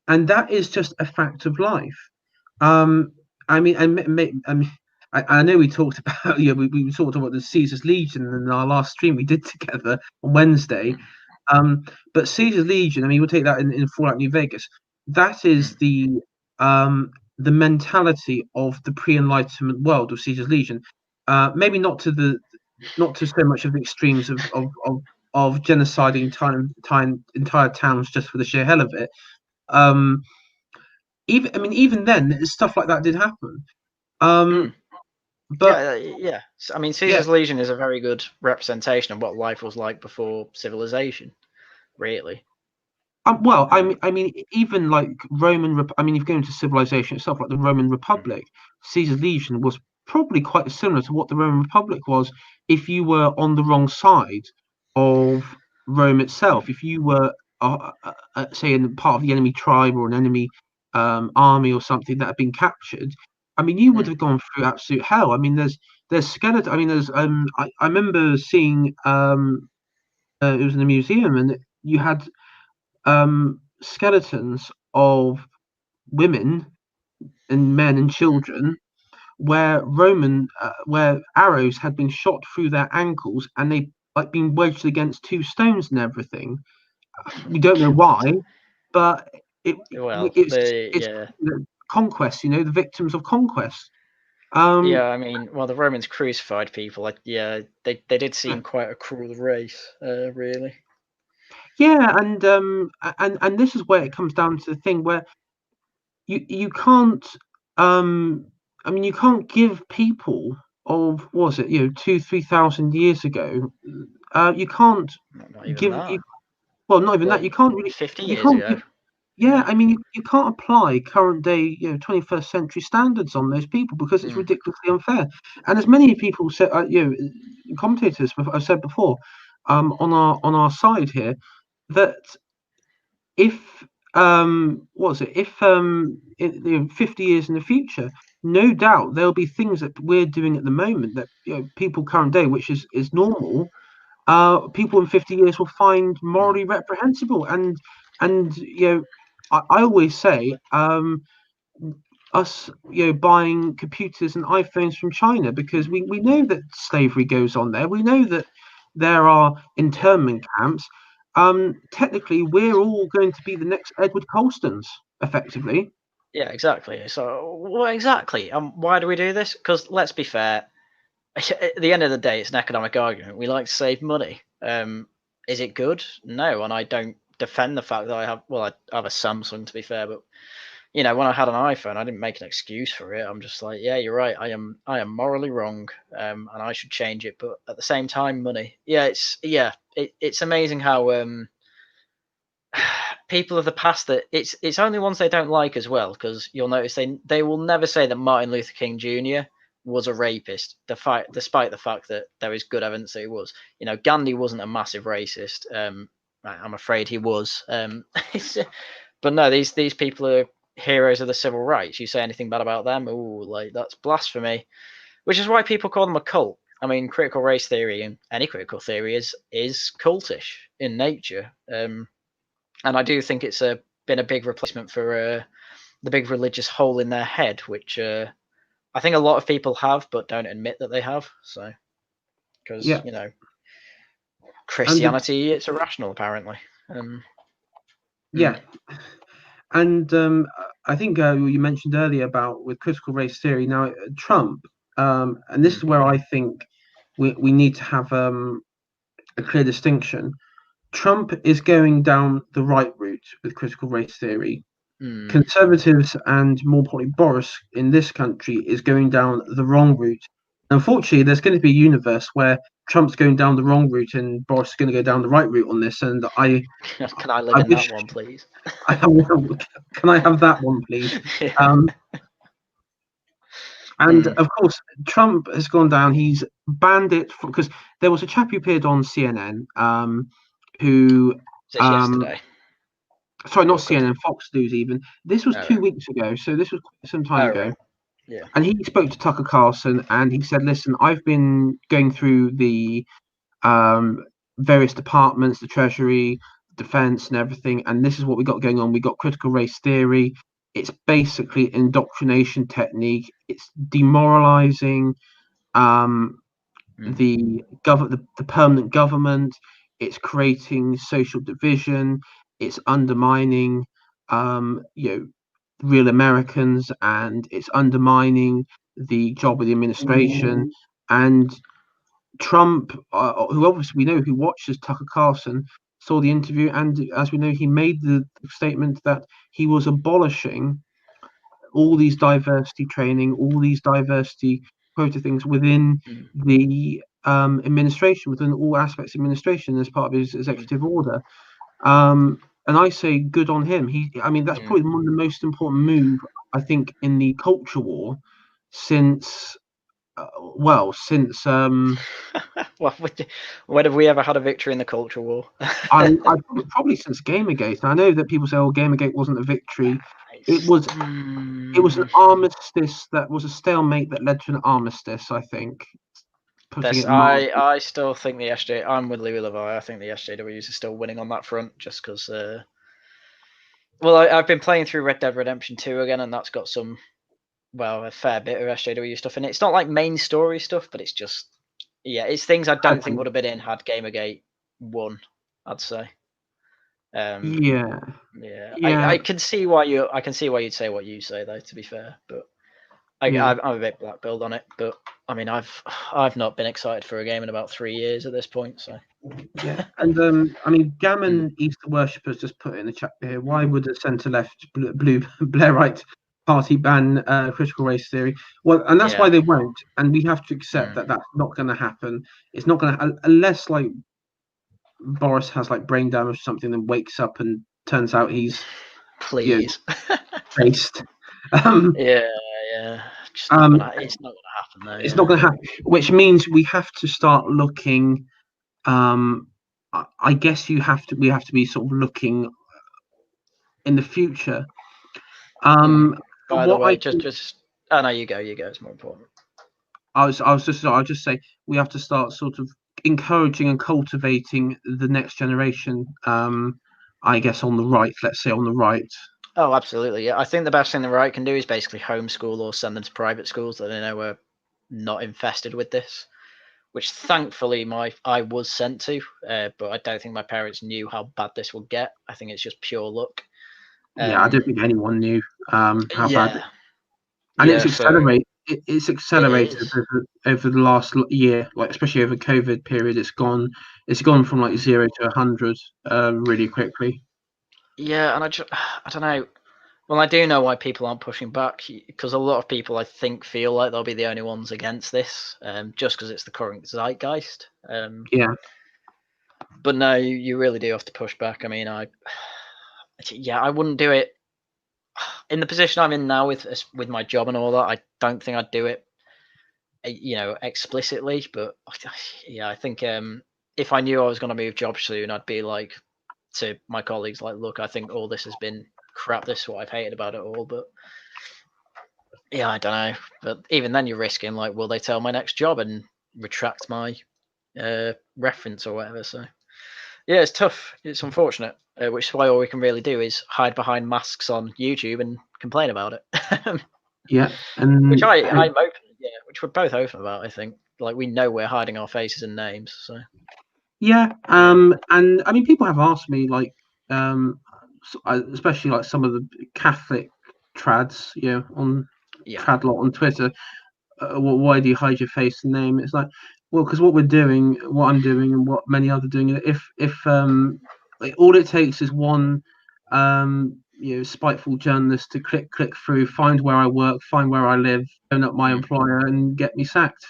And that is just a fact of life. I mean, I know we talked about, we talked about the Caesar's Legion in our last stream we did together on Wednesday. But Caesar's Legion, I mean, we'll take that in Fallout New Vegas. That is the mentality of the pre-Enlightenment world of Caesar's Legion. Maybe not to so much of the extremes of genociding entire towns just for the sheer hell of it. Even then, stuff like that did happen. But yeah. I mean, Caesar's Legion is a very good representation of what life was like before civilization, really. Well, I mean, even like Roman. I mean, if you go into civilization itself, like the Roman Republic, Caesar's Legion was probably quite similar to what the Roman Republic was. If you were on the wrong side of Rome itself, if you were, say, in part of the enemy tribe or an enemy army or something that had been captured, I mean, you would have gone through absolute hell. I mean, there's skeleton. I mean, there's I remember seeing it was in a museum, and you had skeletons of women and men and children where where arrows had been shot through their ankles and they like been wedged against two stones and everything. We don't know why, but it's conquest. The victims of conquest. I mean, well, the Romans crucified people. They did seem quite a cruel race, really. Yeah, and this is where it comes down to the thing where you can't I mean you can't give people of 2,000-3,000 years ago you can't give that. Well, not even that. You can't really 50 years ago. I mean you can't apply current day 21st century standards on those people because it's ridiculously unfair. And as many people said, commentators have said before, on our side here, that if in 50 years in the future, no doubt there'll be things that we're doing at the moment that people current day, which is normal, people in 50 years will find morally reprehensible. And I always say us buying computers and iPhones from China, because we know that slavery goes on there. We know that there are internment camps. Technically, we're all going to be the next Edward Colstons, effectively. Yeah, exactly. So, what exactly? Why do we do this? Because let's be fair, at the end of the day, it's an economic argument. We like to save money. Is it good? No, and I don't defend the fact that I have a Samsung, to be fair, but you know, when I had an iPhone, I didn't make an excuse for it. I'm just like, yeah, you're right. I am morally wrong, and I should change it. But at the same time, money. Yeah, it's amazing how people of the past, that it's only ones they don't like as well, because you'll notice they will never say that Martin Luther King Jr. was a rapist, despite the fact that there is good evidence that he was. You know, Gandhi wasn't a massive racist. I'm afraid he was. But no, these people are heroes of the civil rights. You say anything bad about them, ooh, like that's blasphemy. Which is why people call them a cult. I mean, critical race theory and any critical theory is cultish in nature. And I do think it's been a big replacement for the big religious hole in their head, which I think a lot of people have, but don't admit that they have. So, because Yeah, you know, and Christianity, it's irrational apparently. yeah, and I think you mentioned earlier about with critical race theory. Now, Trump, and this is where I think we need to have a clear distinction. Trump is going down the right route with critical race theory. Conservatives and more importantly Boris in this country is going down the wrong route. Unfortunately, there's going to be a universe where Trump's going down the wrong route and Boris is going to go down the right route on this. And Can I live in wish that one, please? can I have that one, please? And of course, Trump has gone down. He's banned it because there was a chap who appeared on CNN who. Yesterday? Sorry, not CNN, Fox News even. This was 2 right. weeks ago, so this was some time ago. Right. Yeah. And he spoke to Tucker Carlson and he said, listen, I've been going through the various departments, the Treasury, Defense, and everything, and this is what we got going on. We got critical race theory. It's basically indoctrination technique. It's demoralizing the permanent government. It's creating social division. It's undermining, real Americans, and it's undermining the job of the administration. And Trump, who obviously we know who watches Tucker Carlson, saw the interview, and as we know, he made the statement that he was abolishing all these diversity training, all these diversity quota things within the administration, within all aspects of administration, as part of his executive order. And I say good on him. That's probably one of the most important move I think in the culture war since. Since when have we ever had a victory in the culture war? I probably since Gamergate. I know that people say, "Oh, Gamergate wasn't a victory." It was an armistice that was a stalemate that led to an armistice. I think. I still think the SJ. I'm with Louis Levi. I think the SJWs are still winning on that front, just because. Well, I've been playing through Red Dead Redemption 2 again, and that's got a fair bit of SJW stuff in it. It's not like main story stuff, but it's just, it's things I don't think would have been in had Gamergate won, I'd say. I can see why you'd say what you say, though, to be fair, but I'm a bit black billed on it. But I mean, I've not been excited for a game in about 3 years at this point, so. Yeah, and Gammon Easter worshippers just put it in the chat here. Why would a centre-left blue Blairite party ban critical race theory? Well, and that's why they won't. And we have to accept that that's not going to happen. It's not going to, unless like Boris has like brain damage or something, and wakes up and turns out he's please based. It's not going to happen though. It's not going to happen, which means we have to start looking. I guess we have to be sort of looking in the future. By the way, oh no, you go. It's more important. I'll just say we have to start sort of encouraging and cultivating the next generation. I guess on the right. Let's say on the right. Oh, absolutely. Yeah, I think the best thing the right can do is basically homeschool or send them to private schools that they know are not infested with this. Which thankfully I was sent to, but I don't think my parents knew how bad this would get. I think it's just pure luck. I don't think anyone knew how bad. And it's accelerated. It's accelerated over the last year, like especially over COVID period. It's gone from like 0 to 100 really quickly. Yeah, and I don't know. Well, I do know why people aren't pushing back, because a lot of people, I think, feel like they'll be the only ones against this, just because it's the current zeitgeist. Yeah. But no, you really do have to push back. I mean, I wouldn't do it in the position I'm in now with my job and all that. I don't think I'd do it, explicitly. But yeah, I think if I knew I was going to move jobs soon, I'd be like to my colleagues, like, look, I think all this has been crap. This is what I've hated about it all. But yeah, I don't know. But even then, you're risking, like, will they tell my next job and retract my reference or whatever? So yeah, it's tough. It's unfortunate, which is why all we can really do is hide behind masks on YouTube and complain about it. Yeah, and which I'm open, which we're both open about. I think, like, we know we're hiding our faces and names. So yeah, and I mean, people have asked me, like, especially like some of the Catholic trads, on Tradlot on Twitter, why do you hide your face and name? It's like, well, because what I'm doing, and what many others are doing, if like, all it takes is one spiteful journalist to click through, find where I work, find where I live, phone up my employer, and get me sacked.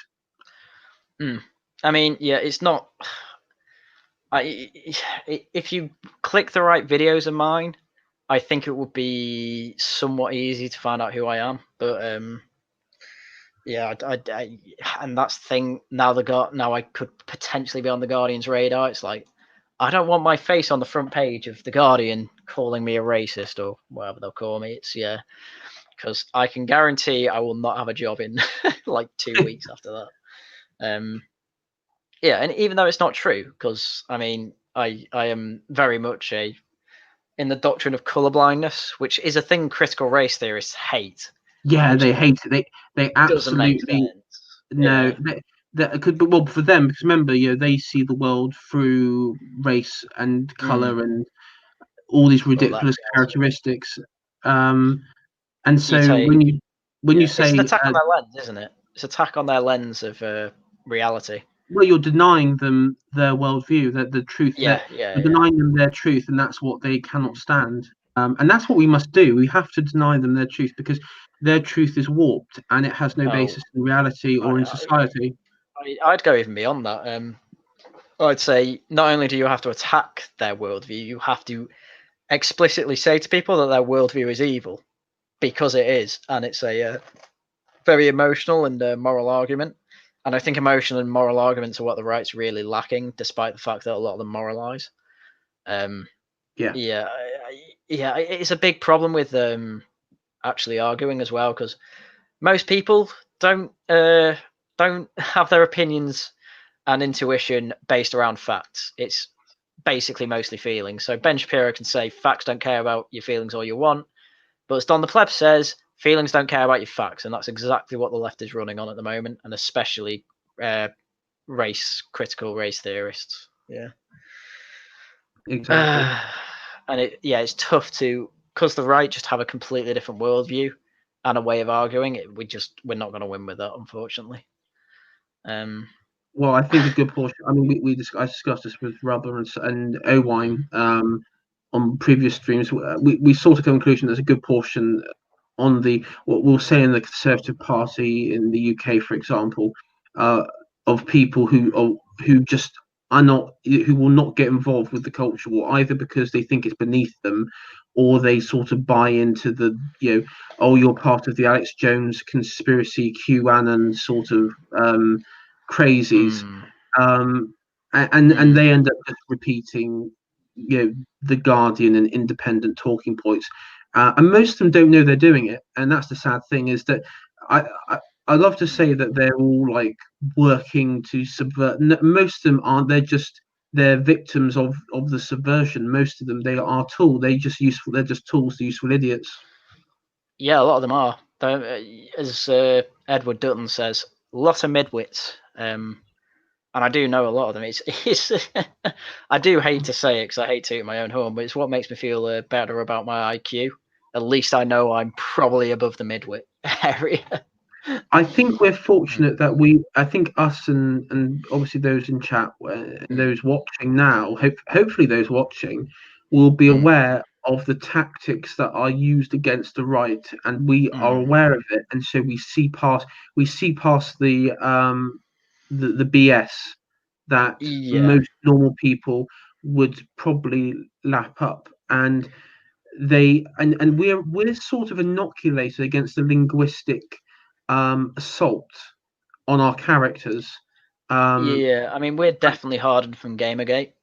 I mean, yeah, it's not. If you click the right videos of mine, I think it would be somewhat easy to find out who I am. But yeah, and that's the thing. Now I could potentially be on the Guardian's radar. It's like, I don't want my face on the front page of the Guardian calling me a racist or whatever they'll call me. It's because I can guarantee I will not have a job in like 2 weeks after that. Yeah, and even though it's not true, because I mean, I am very much in the doctrine of colorblindness, which is a thing critical race theorists hate. Yeah, they hate it. They absolutely no. Yeah. That could, well, for them, because remember, they see the world through race and color and all these ridiculous characteristics. And so when you say it's an attack on their lens, isn't it? It's an attack on their lens of reality. Well, you're denying them their worldview, that the truth. You're denying them their truth, and that's what they cannot stand. And that's what we must do. We have to deny them their truth, because their truth is warped and it has no basis in reality or in society. I'd go even beyond that. I'd say not only do you have to attack their worldview, you have to explicitly say to people that their worldview is evil, because it is, and it's a very emotional and moral argument. And I think emotional and moral arguments are what the right's really lacking, despite the fact that a lot of them moralize. It's a big problem with actually arguing as well, because most people don't have their opinions and intuition based around facts. It's basically mostly feelings. So Ben Shapiro can say facts don't care about your feelings all you want, but as Don the Pleb says, feelings don't care about your facts, and that's exactly what the left is running on at the moment, and especially critical race theorists. Yeah, exactly. And it's tough because the right just have a completely different worldview and a way of arguing. We're not going to win with that, unfortunately. Well, I think a good portion. I mean, I discussed this with Rubber and Owine on previous streams. We saw to conclusion there's a good portion on what we'll say in the Conservative Party in the UK, for example, of people who just are not, who will not get involved with the culture war, either because they think it's beneath them, or they sort of buy into the you're part of the Alex Jones conspiracy, QAnon sort of crazies, and they end up just repeating the Guardian and independent talking points, and most of them don't know they're doing it. And that's the sad thing, is that I love to say that they're all like working to subvert. Most of them aren't. They're victims of the subversion. Most of them, they are tools. They're just tools. They're useful idiots. Yeah, a lot of them are. As Edward Dutton says, a lot of midwits. And I do know a lot of them. It's I do hate to say it, because I hate to toot my own horn, but it's what makes me feel better about my IQ. At least I know I'm probably above the midwit area. I think we're fortunate that I think us and obviously those in chat and those watching now, hopefully those watching will be aware of the tactics that are used against the right, and we are aware of it, and so we see past the BS that Yeah. most normal people would probably lap up, and we're sort of inoculated against the linguistic assault on our characters. Yeah, I mean, we're definitely hardened from Gamergate.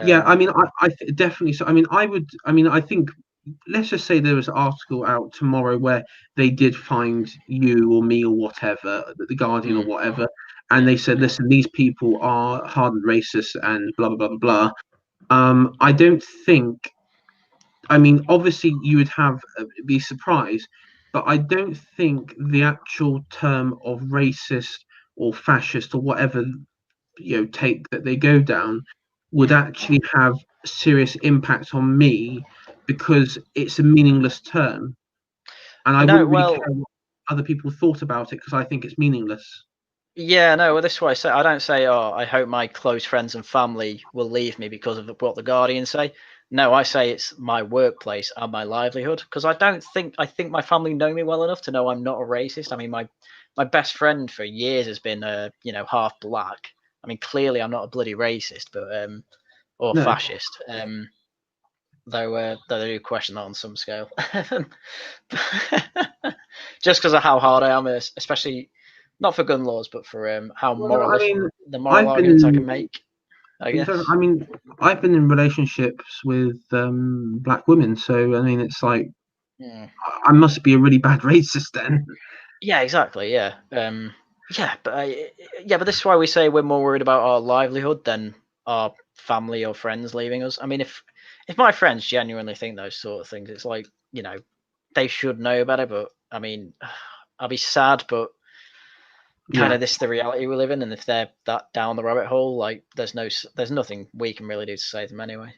Yeah, I mean, definitely. So, I mean, I think, let's just say there was an article out tomorrow where they did find you or me or whatever, the Guardian or whatever, and they said, listen, these people are hardened racists and blah, blah, blah, blah, blah. I don't think, I mean, obviously you would be surprised, but I don't think the actual term of racist or fascist or whatever take that they go down would actually have serious impact on me, because it's a meaningless term, and I No, wouldn't really well, care what other people thought about it, because I think it's meaningless. yeah, no, well, this is what I say. I don't say, oh, I hope my close friends and family will leave me because of what the Guardian say. No, I say it's my workplace and my livelihood, because I think my family know me well enough to know I'm not a racist. I mean, my best friend for years has been, half black. I mean, clearly I'm not a bloody racist, but or No, fascist. Though they do question that on some scale. Just because of how hard I am, especially not for gun laws, but for how well, I mean, the moral I've been arguments I can in. make, I guess. I mean, I've been in relationships with black women, so I mean, it's like Mm. I must be a really bad racist then. Yeah, exactly. Yeah, but this is why we say we're more worried about our livelihood than our family or friends leaving us. I mean, if my friends genuinely think those sort of things, it's like, they should know better. But I mean, I'll be sad, but kind Yeah, of this is the reality we live in, and if they're that down the rabbit hole, like there's nothing we can really do to save them anyway.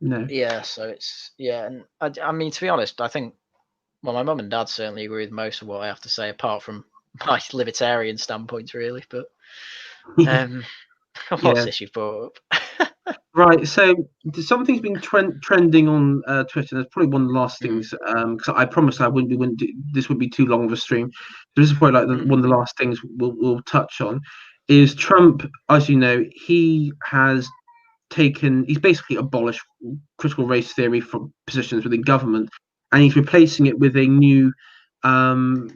no, Yeah, so it's and I mean, to be honest, I think, well, my mum and dad certainly agree with most of what I have to say, apart from my libertarian standpoints, really. But um, what's yeah. this you brought up? Right, so something's been trending on Twitter. That's probably one of the last Mm, things, because I promised I wouldn't be, wouldn't do, this would be too long of a stream. This is probably like mm, one of the last things we'll touch on. Is Trump, as you know, he's basically abolished critical race theory from positions within government, and he's replacing it with a new, um,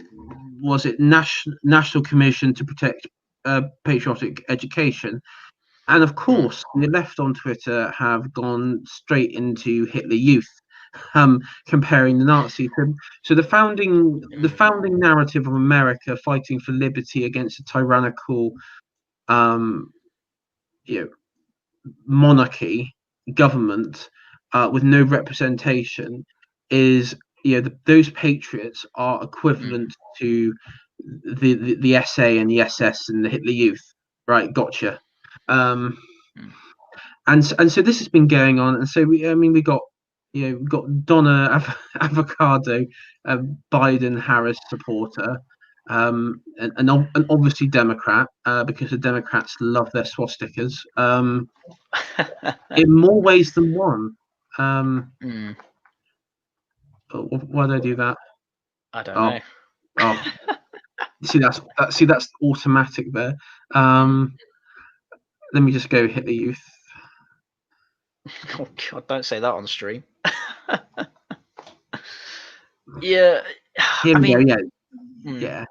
was it National Commission to Protect Patriotic Education. And of mm, course, the left on Twitter have gone straight into Hitler Youth, comparing the Nazis. So the founding narrative of America fighting for liberty against a tyrannical, um, you know, monarchy government with no representation is, those patriots are mm, equivalent to the SA and the SS and the Hitler Youth. Right, gotcha. Um, mm. and so this has been going on, and so we got, we got Donna Avocado, a Biden Harris supporter, and obviously Democrat, because the Democrats love their swastikas, in more ways than one. Mm, Why did I do that? I don't Oh, know. oh, see that's automatic there. Mm. Let me just go hit the youth. Oh God, don't say that on stream. Yeah, Here I we go. mean, Yeah, mm, yeah.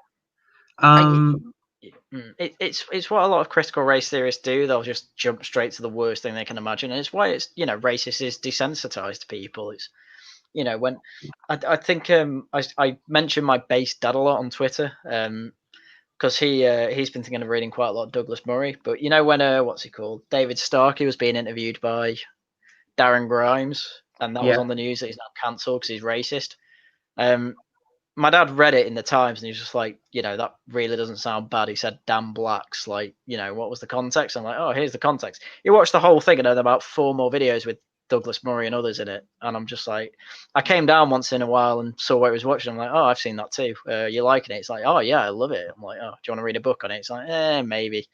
I, Um, it's what a lot of critical race theorists do. They'll just jump straight to the worst thing they can imagine, and it's why it's racist is desensitized people. It's when I think I mentioned my base dad a lot on Twitter, because he's been thinking of reading quite a lot of Douglas Murray. But when what's he called, David Starkey, was being interviewed by Darren Grimes, and that was yeah. on the news that he's now cancelled because he's racist. Um, my dad read it in the Times, and he was just like, that really doesn't sound bad. He said, "Damn blacks!" Like, what was the context? I'm like, oh, here's the context. He watched the whole thing and had about 4 more videos with Douglas Murray and others in it, and I'm just like, I came down once in a while and saw what he was watching. I'm like, oh, I've seen that too. You liking it? It's like, oh yeah, I love it. I'm like, oh, do you want to read a book on it? It's like, maybe.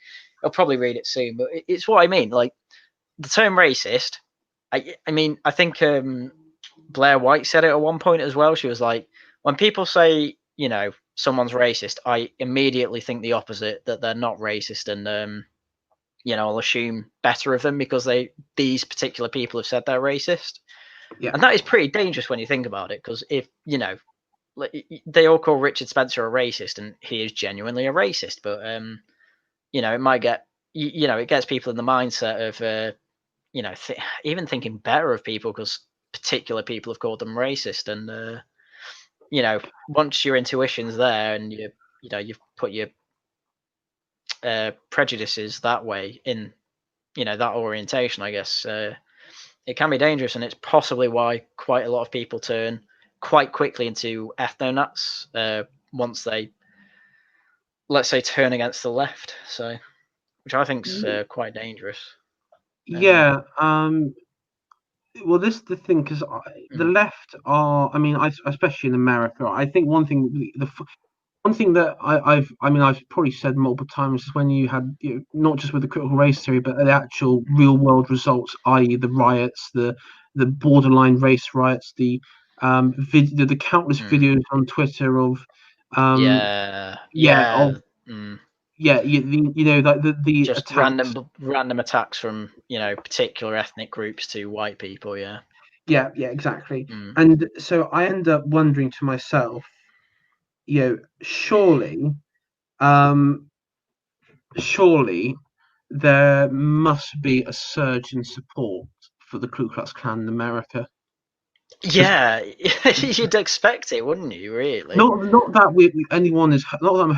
I'll probably read it soon, but it's what I mean. Like, the term racist I mean, I think Blair White said it at one point as well. She was like, when people say, someone's racist, I immediately think the opposite, that they're not racist, and I'll assume better of them because these particular people have said they're racist. Yeah. And that is pretty dangerous when you think about it, because if, they all call Richard Spencer a racist, and he is genuinely a racist, but it might get, it gets people in the mindset of even thinking better of people because particular people have called them racist, and once your intuition's there and you've put your prejudices that way in, that orientation, I guess it can be dangerous, and it's possibly why quite a lot of people turn quite quickly into ethno-nats once they, let's say, turn against the left. So, which I think's quite dangerous. Yeah. Well, this is the thing, because the left are. I mean, especially in America, I think one thing one thing that I've probably said multiple times is when you had, not just with the critical race theory, but the actual real world results, i.e., the riots, the borderline race riots, the the countless videos on Twitter of of like the just attacks. random attacks from particular ethnic groups to white people. Yeah, exactly. And so I end up wondering to myself, surely there must be a surge in support for the Ku Klux Klan in America. Yeah, you'd expect it, wouldn't you? Really? Not that anyone is, not that I'm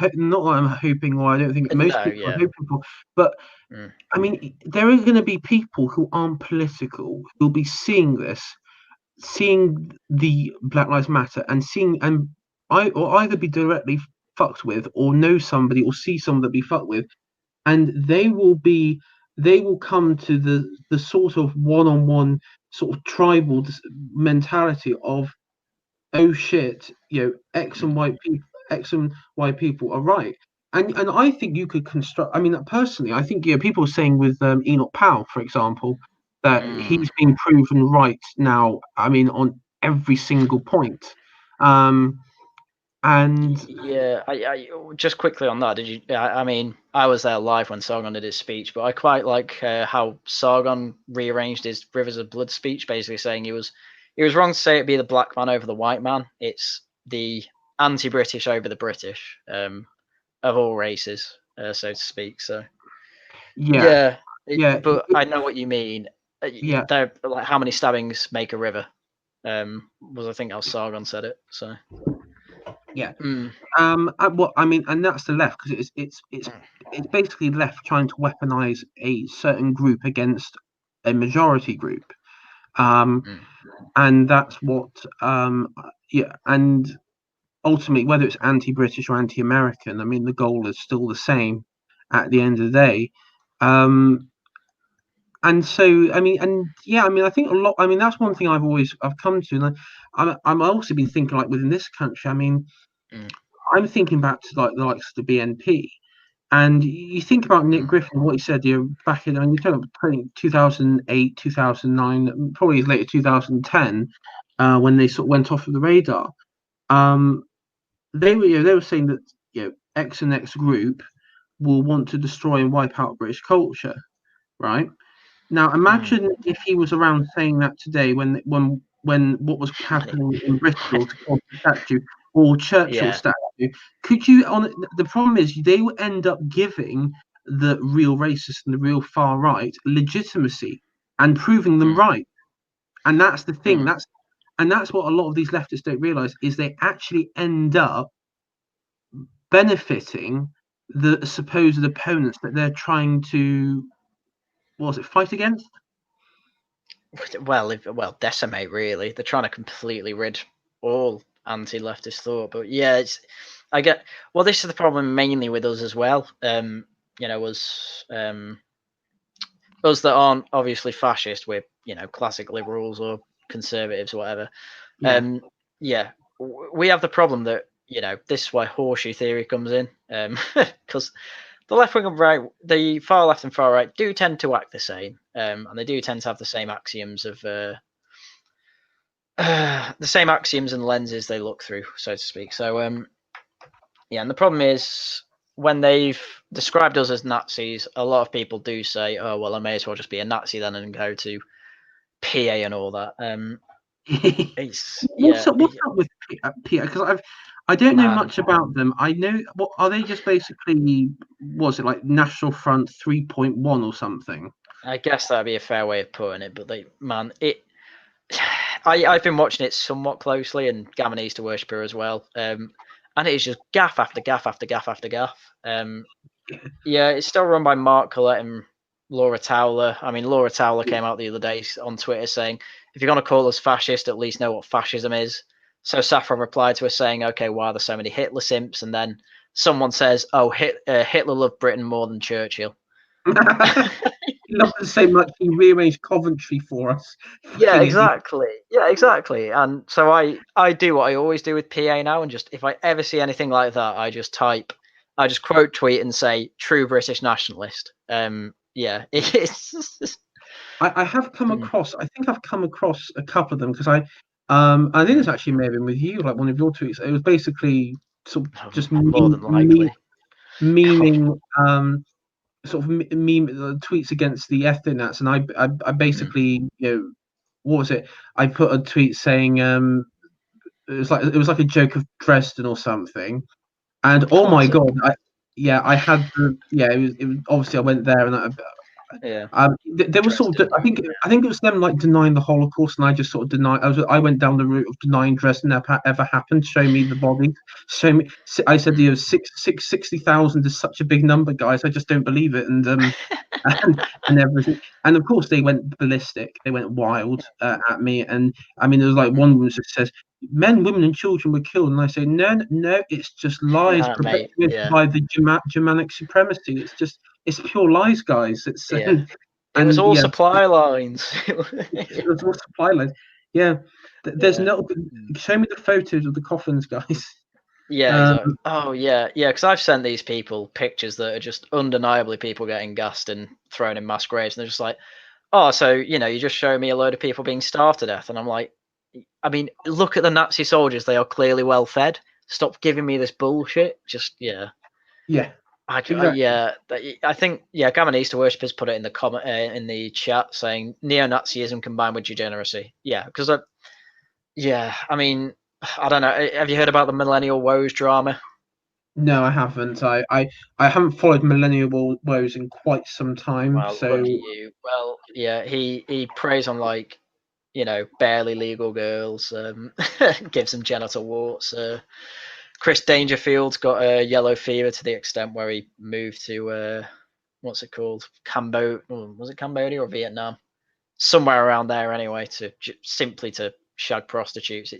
hoping, or I don't think most people are hoping for, but I mean, there are going to be people who aren't political who'll be seeing this, seeing the Black Lives Matter, and or either be directly fucked with, or know somebody, or see someone that be fucked with, and they will come to the sort of one-on-one sort of tribal mentality of, oh shit, X and Y people are right. And I think you could construct. I mean, personally, I think people are saying with Enoch Powell, for example, that he's been proven right now. I mean, on every single point. And yeah, I just quickly on that. Did you? I mean, I was there live when Sargon did his speech, but I quite like how Sargon rearranged his Rivers of Blood speech, basically saying he was wrong to say it'd be the black man over the white man. It's the anti-British over the British, of all races, so to speak. So but I know what you mean. They're like, how many stabbings make a river? Was I think how Sargon said it. So well, I mean, and that's the left, because it's basically left trying to weaponize a certain group against a majority group, and that's what and ultimately, whether it's anti-British or anti-American, I mean, the goal is still the same at the end of the day. And so, I mean, I think a lot. I mean, that's one thing I've come to, and I'm also been thinking, like, within this country. I mean, I'm thinking back to like the likes of the BNP, and you think about Nick Griffin, what he said, back in, I mean, you know, 2008, 2009, probably as late as 2010, when they sort of went off of the radar. They were saying that X and X group will want to destroy and wipe out British culture, right? Now imagine if he was around saying that today, when what was happening in Bristol to the statue, or Churchill statue. Could you? The problem is they will end up giving the real racists and the real far right legitimacy and proving them right. And that's the thing. That's what a lot of these leftists don't realize, is they actually end up benefiting the supposed opponents that they're trying to, fight against. Well, decimate, really. They're trying to completely rid all anti-leftist thought. But yeah, this is the problem mainly with us as well. Us that aren't obviously fascist, we're classic liberals or conservatives or whatever. We have the problem that this is why horseshoe theory comes in, because the left wing and right, the far left and far right do tend to act the same, and they do tend to have the same axioms of the same axioms and lenses they look through, so to speak. So yeah, and the problem is when they've described us as Nazis, a lot of people do say, "Oh well, I may as well just be a Nazi then and go to PA and all that." What's up with PA? Because I don't know much about them. I know what are they just basically? Was it like National Front 3.1 or something? I guess that'd be a fair way of putting it. But I've been watching it somewhat closely, and Gavin Easter Worshipper as well. And it is just gaff after gaff after gaff after gaff. Yeah, it's still run by Mark Collette and Laura Towler. I mean, Laura Towler came out the other day on Twitter saying, if you're going to call us fascist, at least know what fascism is. So Saffron replied to her saying, okay, why are there so many Hitler simps? And then someone says, oh, Hitler loved Britain more than Churchill. He loved it so much he rearranged Coventry for us. Yeah, exactly. Yeah, exactly. And so I do what I always do with PA now, and just if I ever see anything like that, I just quote tweet and say true British nationalist. Yeah, it's. I have come across. I think I've come across a couple of them because I think it's actually maybe with you, like one of your tweets. It was basically sort of just more than likely memeing sort of meme tweets against the ethno-nats, and I basically what was it? I put a tweet saying it was like a joke of Dresden or something, and oh my god, I had it was obviously I went there and there was sort of I think it was them like denying the Holocaust, and I just sort of denied. I went down the route of denying Dresden ever happened. Show me the body. Show me. I said 60,000 is such a big number, guys. I just don't believe it, and everything. And of course they went ballistic. They went wild at me, and I mean there was like one woman that says men, women, and children were killed, and I say no, it's just lies perpetuated by the Germanic supremacy. It's pure lies, guys. It's it was all supply lines. It was all supply lines. Yeah, there's no. Show me the photos of the coffins, guys. Yeah, exactly. Oh yeah, because I've sent these people pictures that are just undeniably people getting gassed and thrown in mass graves, and they're just like, oh, so you just show me a load of people being starved to death, and I'm like, I mean, look at the Nazi soldiers; they are clearly well fed. Stop giving me this bullshit. Just yeah. I think Gavin Easter Worshippers put it in the comment in the chat saying neo-Nazism combined with degeneracy. Yeah, because I mean, I don't know. Have you heard about the Millennial Woes drama? No, I haven't. I haven't followed Millennial Woes in quite some time. Well, so look at you. Well, yeah, he preys on like barely legal girls, gives them genital warts. Chris Dangerfield's got a yellow fever to the extent where he moved to what's it called, Cambodia? Was it Cambodia or Vietnam? Somewhere around there, anyway, simply to shag prostitutes.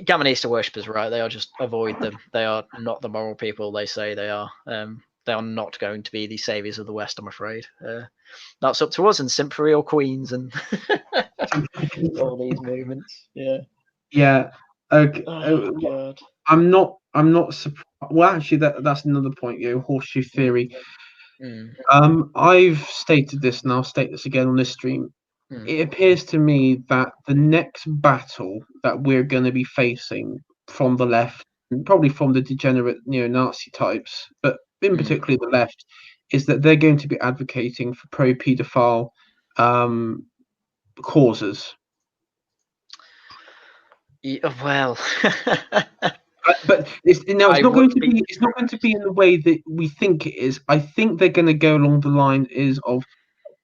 Gavin Easter Worshippers, right? They are just avoid them. They are not the moral people they say they are. They are not going to be the saviors of the West, I'm afraid. That's up to us and Simp for Real Queens and all these movements. Yeah. Okay. Oh, God. I'm not surprised. Well, actually, that's another point. Horseshoe theory. I've stated this, and I'll state this again on this stream. It appears to me that the next battle that we're going to be facing from the left, and probably from the degenerate neo-Nazi types, but in particular the left, is that they're going to be advocating for pro-paedophile causes. Well, but it's not going to be. It's not going to be in the way that we think it is. I think they're going to go along the line of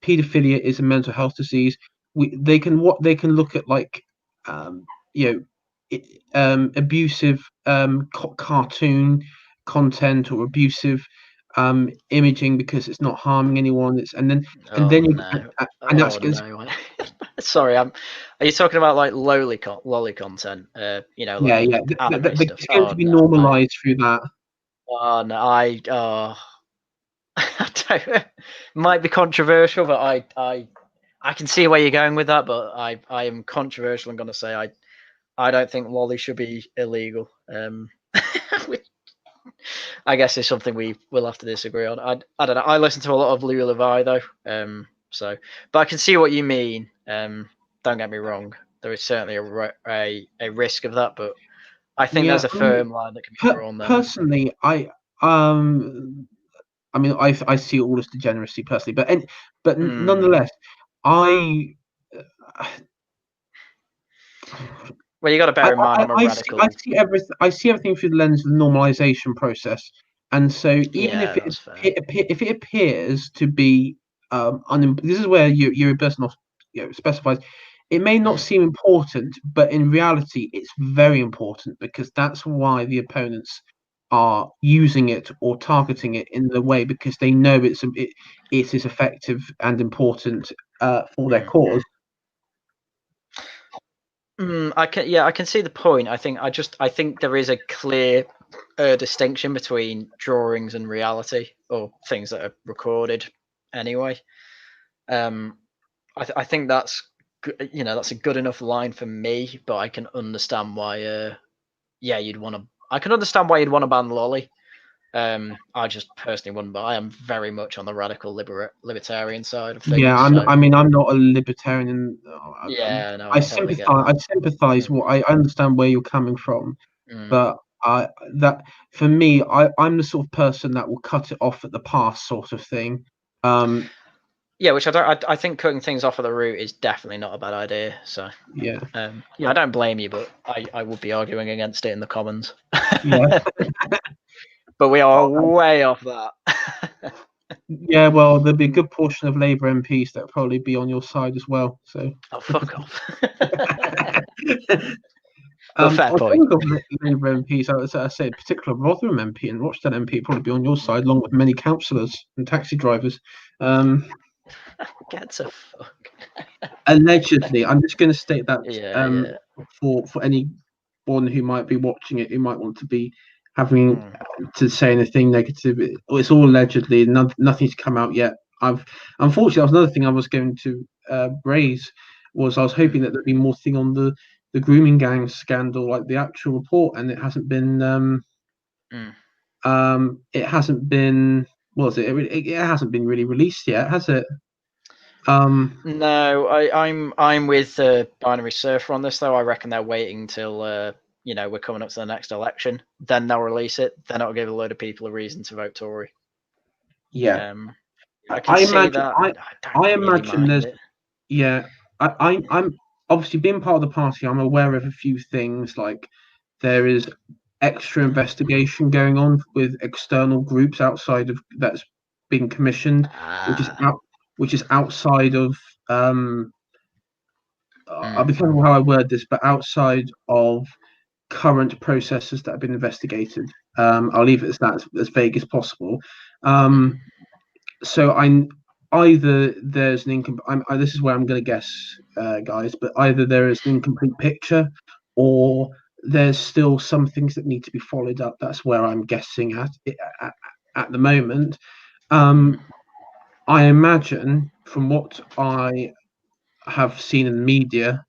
paedophilia is a mental health disease. They can look at like abusive cartoon content or abusive imaging because it's not harming anyone. Sorry, are you talking about like lolly content? Like anime stuff. It's going to be normalized through that. Oh no, I don't. Might be controversial, but I can see where you're going with that. But I am controversial. I'm going to say I don't think lolly should be illegal. I guess it's something we will have to disagree on. I don't know. I listen to a lot of Louis Levi though, so but I can see what you mean. Don't get me wrong. There is certainly a risk of that, but I think Yeah, there's a firm line that can be drawn there. personally, I mean, I see all as degeneracy personally, but nonetheless, I Well, you got to bear in mind I'm a radical. I see everything through the lens of the normalization process, and so even Yeah, that's fair. if it appears to be this is where your person specifies. It may not seem important, but in reality, it's very important because that's why the opponents are using it or targeting it in the way because they know it is effective and important for their cause. I can see the point. I think there is a clear distinction between drawings and reality, or things that are recorded anyway. I think that's that's a good enough line for me, but I can understand why you'd want to. I can understand why you'd want to ban Lolly. I just personally wouldn't, but I am very much on the radical libertarian side of things. Yeah, I mean, I'm not a libertarian. Yeah, no, I totally get sympathise. that. I sympathise. I understand where you're coming from, but that for me, I'm the sort of person that will cut it off at the pass, sort of thing. Yeah, which I think cutting things off at the root is definitely not a bad idea. So yeah, I don't blame you, but I would be arguing against it in the Commons. yeah. But we are way off that. Yeah, well, there'll be a good portion of Labour MPs that will probably be on your side as well. So. Oh, fuck off. I Fair point. think of Labour MPs, I say, in particular Rotherham MP and Rochdale MP probably be on your side, along with many councillors and taxi drivers. Get a fuck. Allegedly, I'm just going to state that Yeah. for anyone who might be watching it, who might want to be having to say anything negative. It's all allegedly. Nothing's come out yet. Unfortunately, that was another thing I was going to raise. Was I was hoping that there'd be more thing on the grooming gang scandal, like the actual report, and it hasn't been. It hasn't been. Was it? It hasn't been really released yet, has it? No, I'm with Binary Surfer on this though. I reckon they're waiting till we're coming up to the next election. Then they'll release it. Then it'll give a load of people a reason to vote Tory. Yeah, I can see that. I imagine there's. Yeah, I'm obviously being part of the party. I'm aware of a few things, like there is extra investigation going on with external groups outside of that's being commissioned, which is outside of I'll be careful how I word this, but outside of current processes that have been investigated. I'll leave it as that, as vague as possible. So I'm either there's an incomplete. This is where I'm going to guess, guys, but either there is an incomplete picture, or there's still some things that need to be followed up. That's where I'm guessing at the moment. I imagine from what I have seen in the media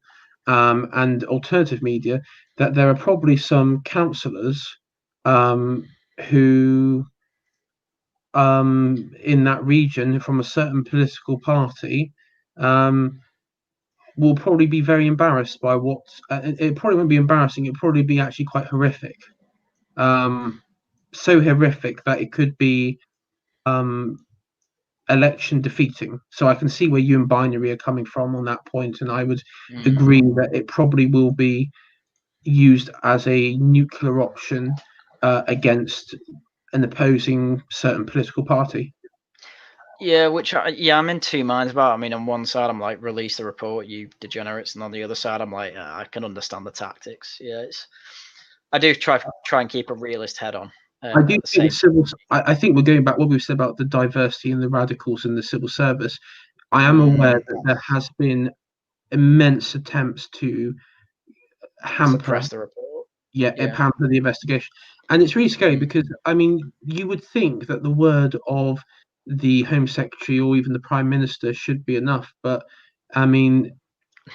and alternative media that there are probably some councillors who in that region from a certain political party will probably be very embarrassed by what it probably won't be embarrassing, it'll probably be actually quite horrific, so horrific that it could be election defeating. So I can see where you and Binary are coming from on that point, and I would agree that it probably will be used as a nuclear option against an opposing certain political party. Yeah, I'm in two minds about. I mean, on one side, I'm like, release the report, you degenerates, and on the other side, I'm like, I can understand the tactics. Yeah, I do try and keep a realist head on. I do think I think we're going back what we've said about the diversity and the radicals in the civil service. I am aware that there has been immense attempts to hamper the report. hamper the investigation, and it's really scary because I mean you would think that the word of the Home Secretary or even the Prime Minister should be enough, but I mean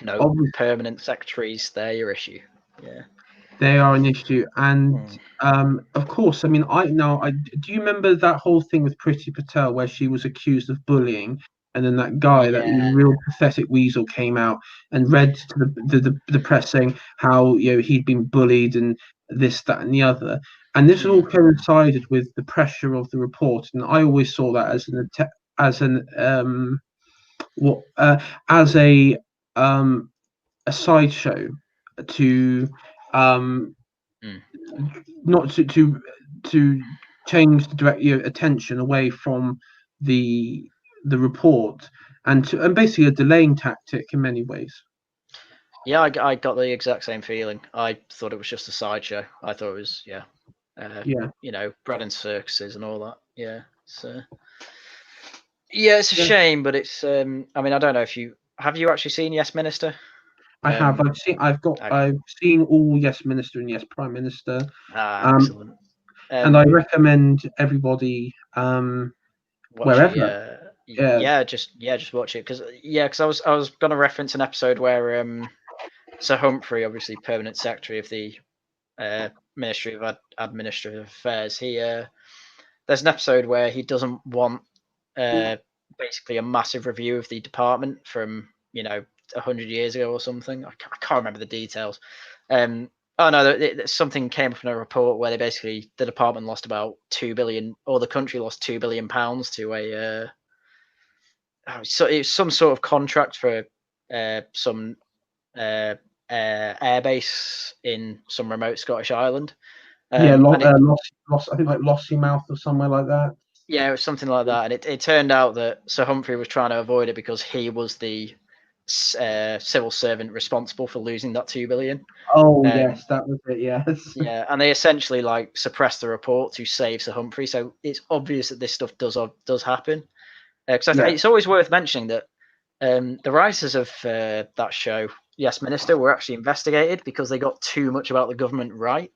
no permanent secretaries, they're your issue. Yeah. They are an issue, and of course, I mean, do you remember that whole thing with Priti Patel where she was accused of bullying, and then that guy, that Yeah. real pathetic weasel, came out and read to the press saying how he'd been bullied and this, that, and the other, and this all coincided with the pressure of the report, and I always saw that as an what as a sideshow to not to change the direct attention away from the report, and basically a delaying tactic in many ways. Yeah, I got the exact same feeling. I thought it was just a sideshow. I thought it was bread and circuses and all that. Yeah, so it's a shame, but it's I mean, I don't know if you actually seen Yes Minister. I have. I've seen all Yes Minister and Yes Prime Minister. Excellent. And I recommend everybody wherever. Just watch it because I was going to reference an episode where Sir Humphrey, obviously permanent secretary of the Ministry of Administrative Affairs, there's an episode where he doesn't want basically a massive review of the department from 100 years ago or something. I can't remember the details. Oh no, something came up in a report where the department lost about 2 billion, or the country lost 2 billion pounds to so it was some sort of contract for some airbase in some remote Scottish island. I think like Lossiemouth or somewhere like that. Yeah, it was something like that, and it turned out that Sir Humphrey was trying to avoid it because he was the civil servant responsible for losing that 2 billion. Oh yes, that was it. Yes. Yeah, and they essentially suppressed the report to save Sir Humphrey. So it's obvious that this stuff does happen. Because it's always worth mentioning that the writers of that show, Yes Minister, were actually investigated because they got too much about the government right.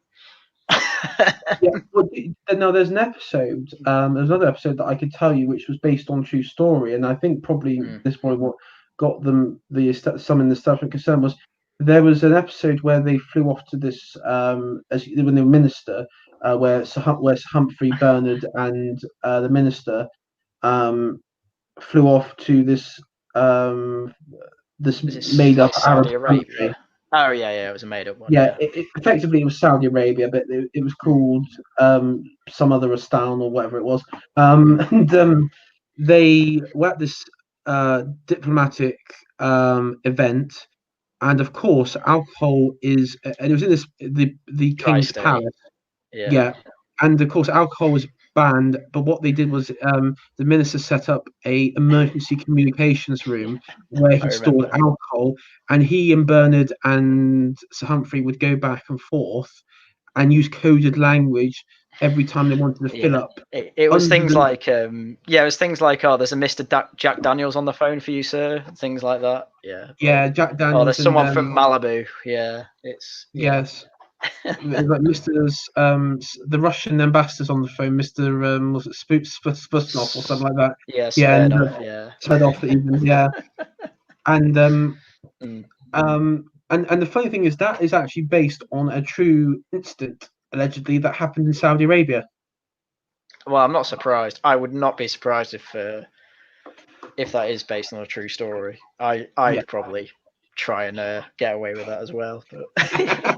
No, there's an episode. There's another episode that I could tell you, which was based on true story, and I think probably this probably what got them some in the establishment concern was there was an episode where they flew off to this when they were minister, where Sir Humphrey Bernard and the minister flew off to this made up Arab country. Oh yeah, it was a made up one. Yeah, effectively it was Saudi Arabia, but it was called some other Rastan or whatever it was. And they were at this diplomatic event, and of course alcohol is, and it was in the King's Palace. Yeah, and of course alcohol was banned, but what they did was the minister set up a emergency communications room where he stored alcohol, and he and Bernard and Sir Humphrey would go back and forth and use coded language every time they wanted to fill up. It was things like it was things like, oh, there's a Mr. Jack Daniels on the phone for you, sir, things like that. Jack Daniels. Oh, there's someone from Malibu. Yes. Like Mr. The Russian ambassador's on the phone, Mr. Was it Sputnov or something like that? Smedov even, and the funny thing is that is actually based on a true incident allegedly that happened in Saudi Arabia. Well, I'm not surprised. I would not be surprised if that is based on a true story. I'd probably try and get away with that as well. But I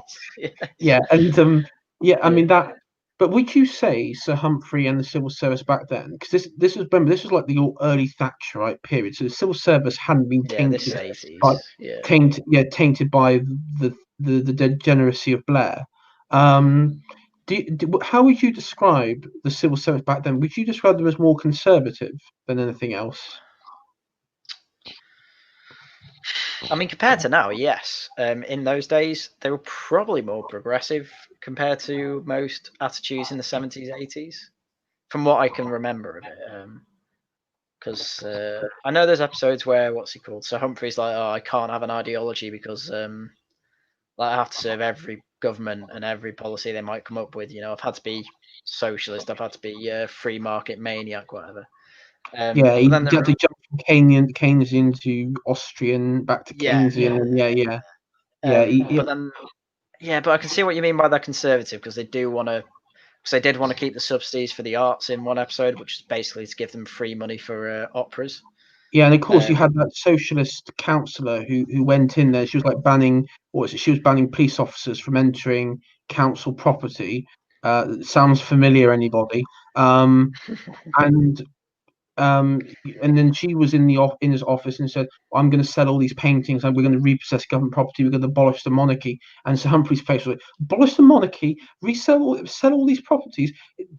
mean that. But would you say Sir Humphrey and the civil service back then? Because this was like the early Thatcherite period, so the civil service hadn't been tainted, tainted by the degeneracy of Blair. How would you describe the civil service back then? Would you describe them as more conservative than anything else? I mean, compared to now, yes. In those days, they were probably more progressive compared to most attitudes in the 70s, 80s, from what I can remember of it. Because I know there's episodes where, Sir Humphrey's like, oh, I can't have an ideology because I have to serve every government and every policy they might come up with. I've had to be socialist, I've had to be free market maniac, whatever. He had to jump from Keynesian to Austrian, back to Keynesian, but then Yeah, but I can see what you mean by that conservative, because they do want to. Because they did want to keep the subsidies for the arts in one episode, which is basically to give them free money for operas. Yeah, and of course you Um, had that socialist councillor who went in there. She was like banning, what was it? She was banning police officers from entering council property. Sounds familiar, anybody? And um, and then she was in his office and said, "I'm going to sell all these paintings, and we're going to repossess government property. We're going to abolish the monarchy." And Sir Humphrey's face was like, "Abolish the monarchy, sell all these properties.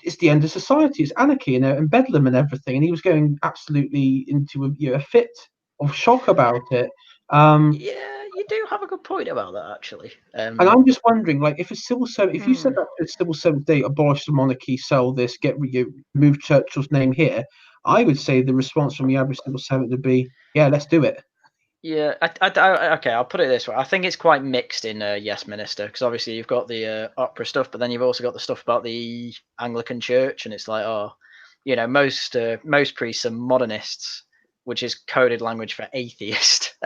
It's the end of society. It's anarchy and bedlam and everything." And he was going absolutely into a fit of shock about it. Um, yeah, you do have a good point about that, actually. and I'm just wondering, like, if a civil servant, if you said Hmm. that to a civil servant today, abolish the monarchy, sell this, move Churchill's name here, I would say the response from the average civil servant would be, yeah, let's do it. Yeah, okay, I'll put it this way. I think it's quite mixed in Yes Minister, because obviously you've got the opera stuff, but then you've also got the stuff about the Anglican Church, and it's like, oh, most priests are modernists, which is coded language for atheist.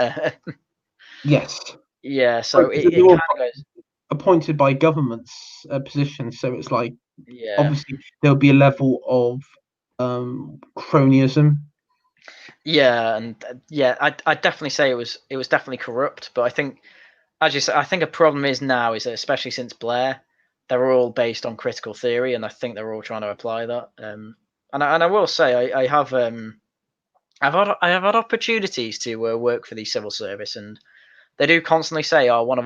Yes, Yeah, so because it they're all kind of goes, appointed by government's positions, so it's like yeah, obviously there'll be a level of cronyism. yeah, and yeah, I'd definitely say it was definitely corrupt, but I think, as you said, I think a problem is now is that, especially since Blair, they're all based on critical theory, and I think they're all trying to apply that. And I will say I have had opportunities to work for the civil service, and they do constantly say, "Oh, one of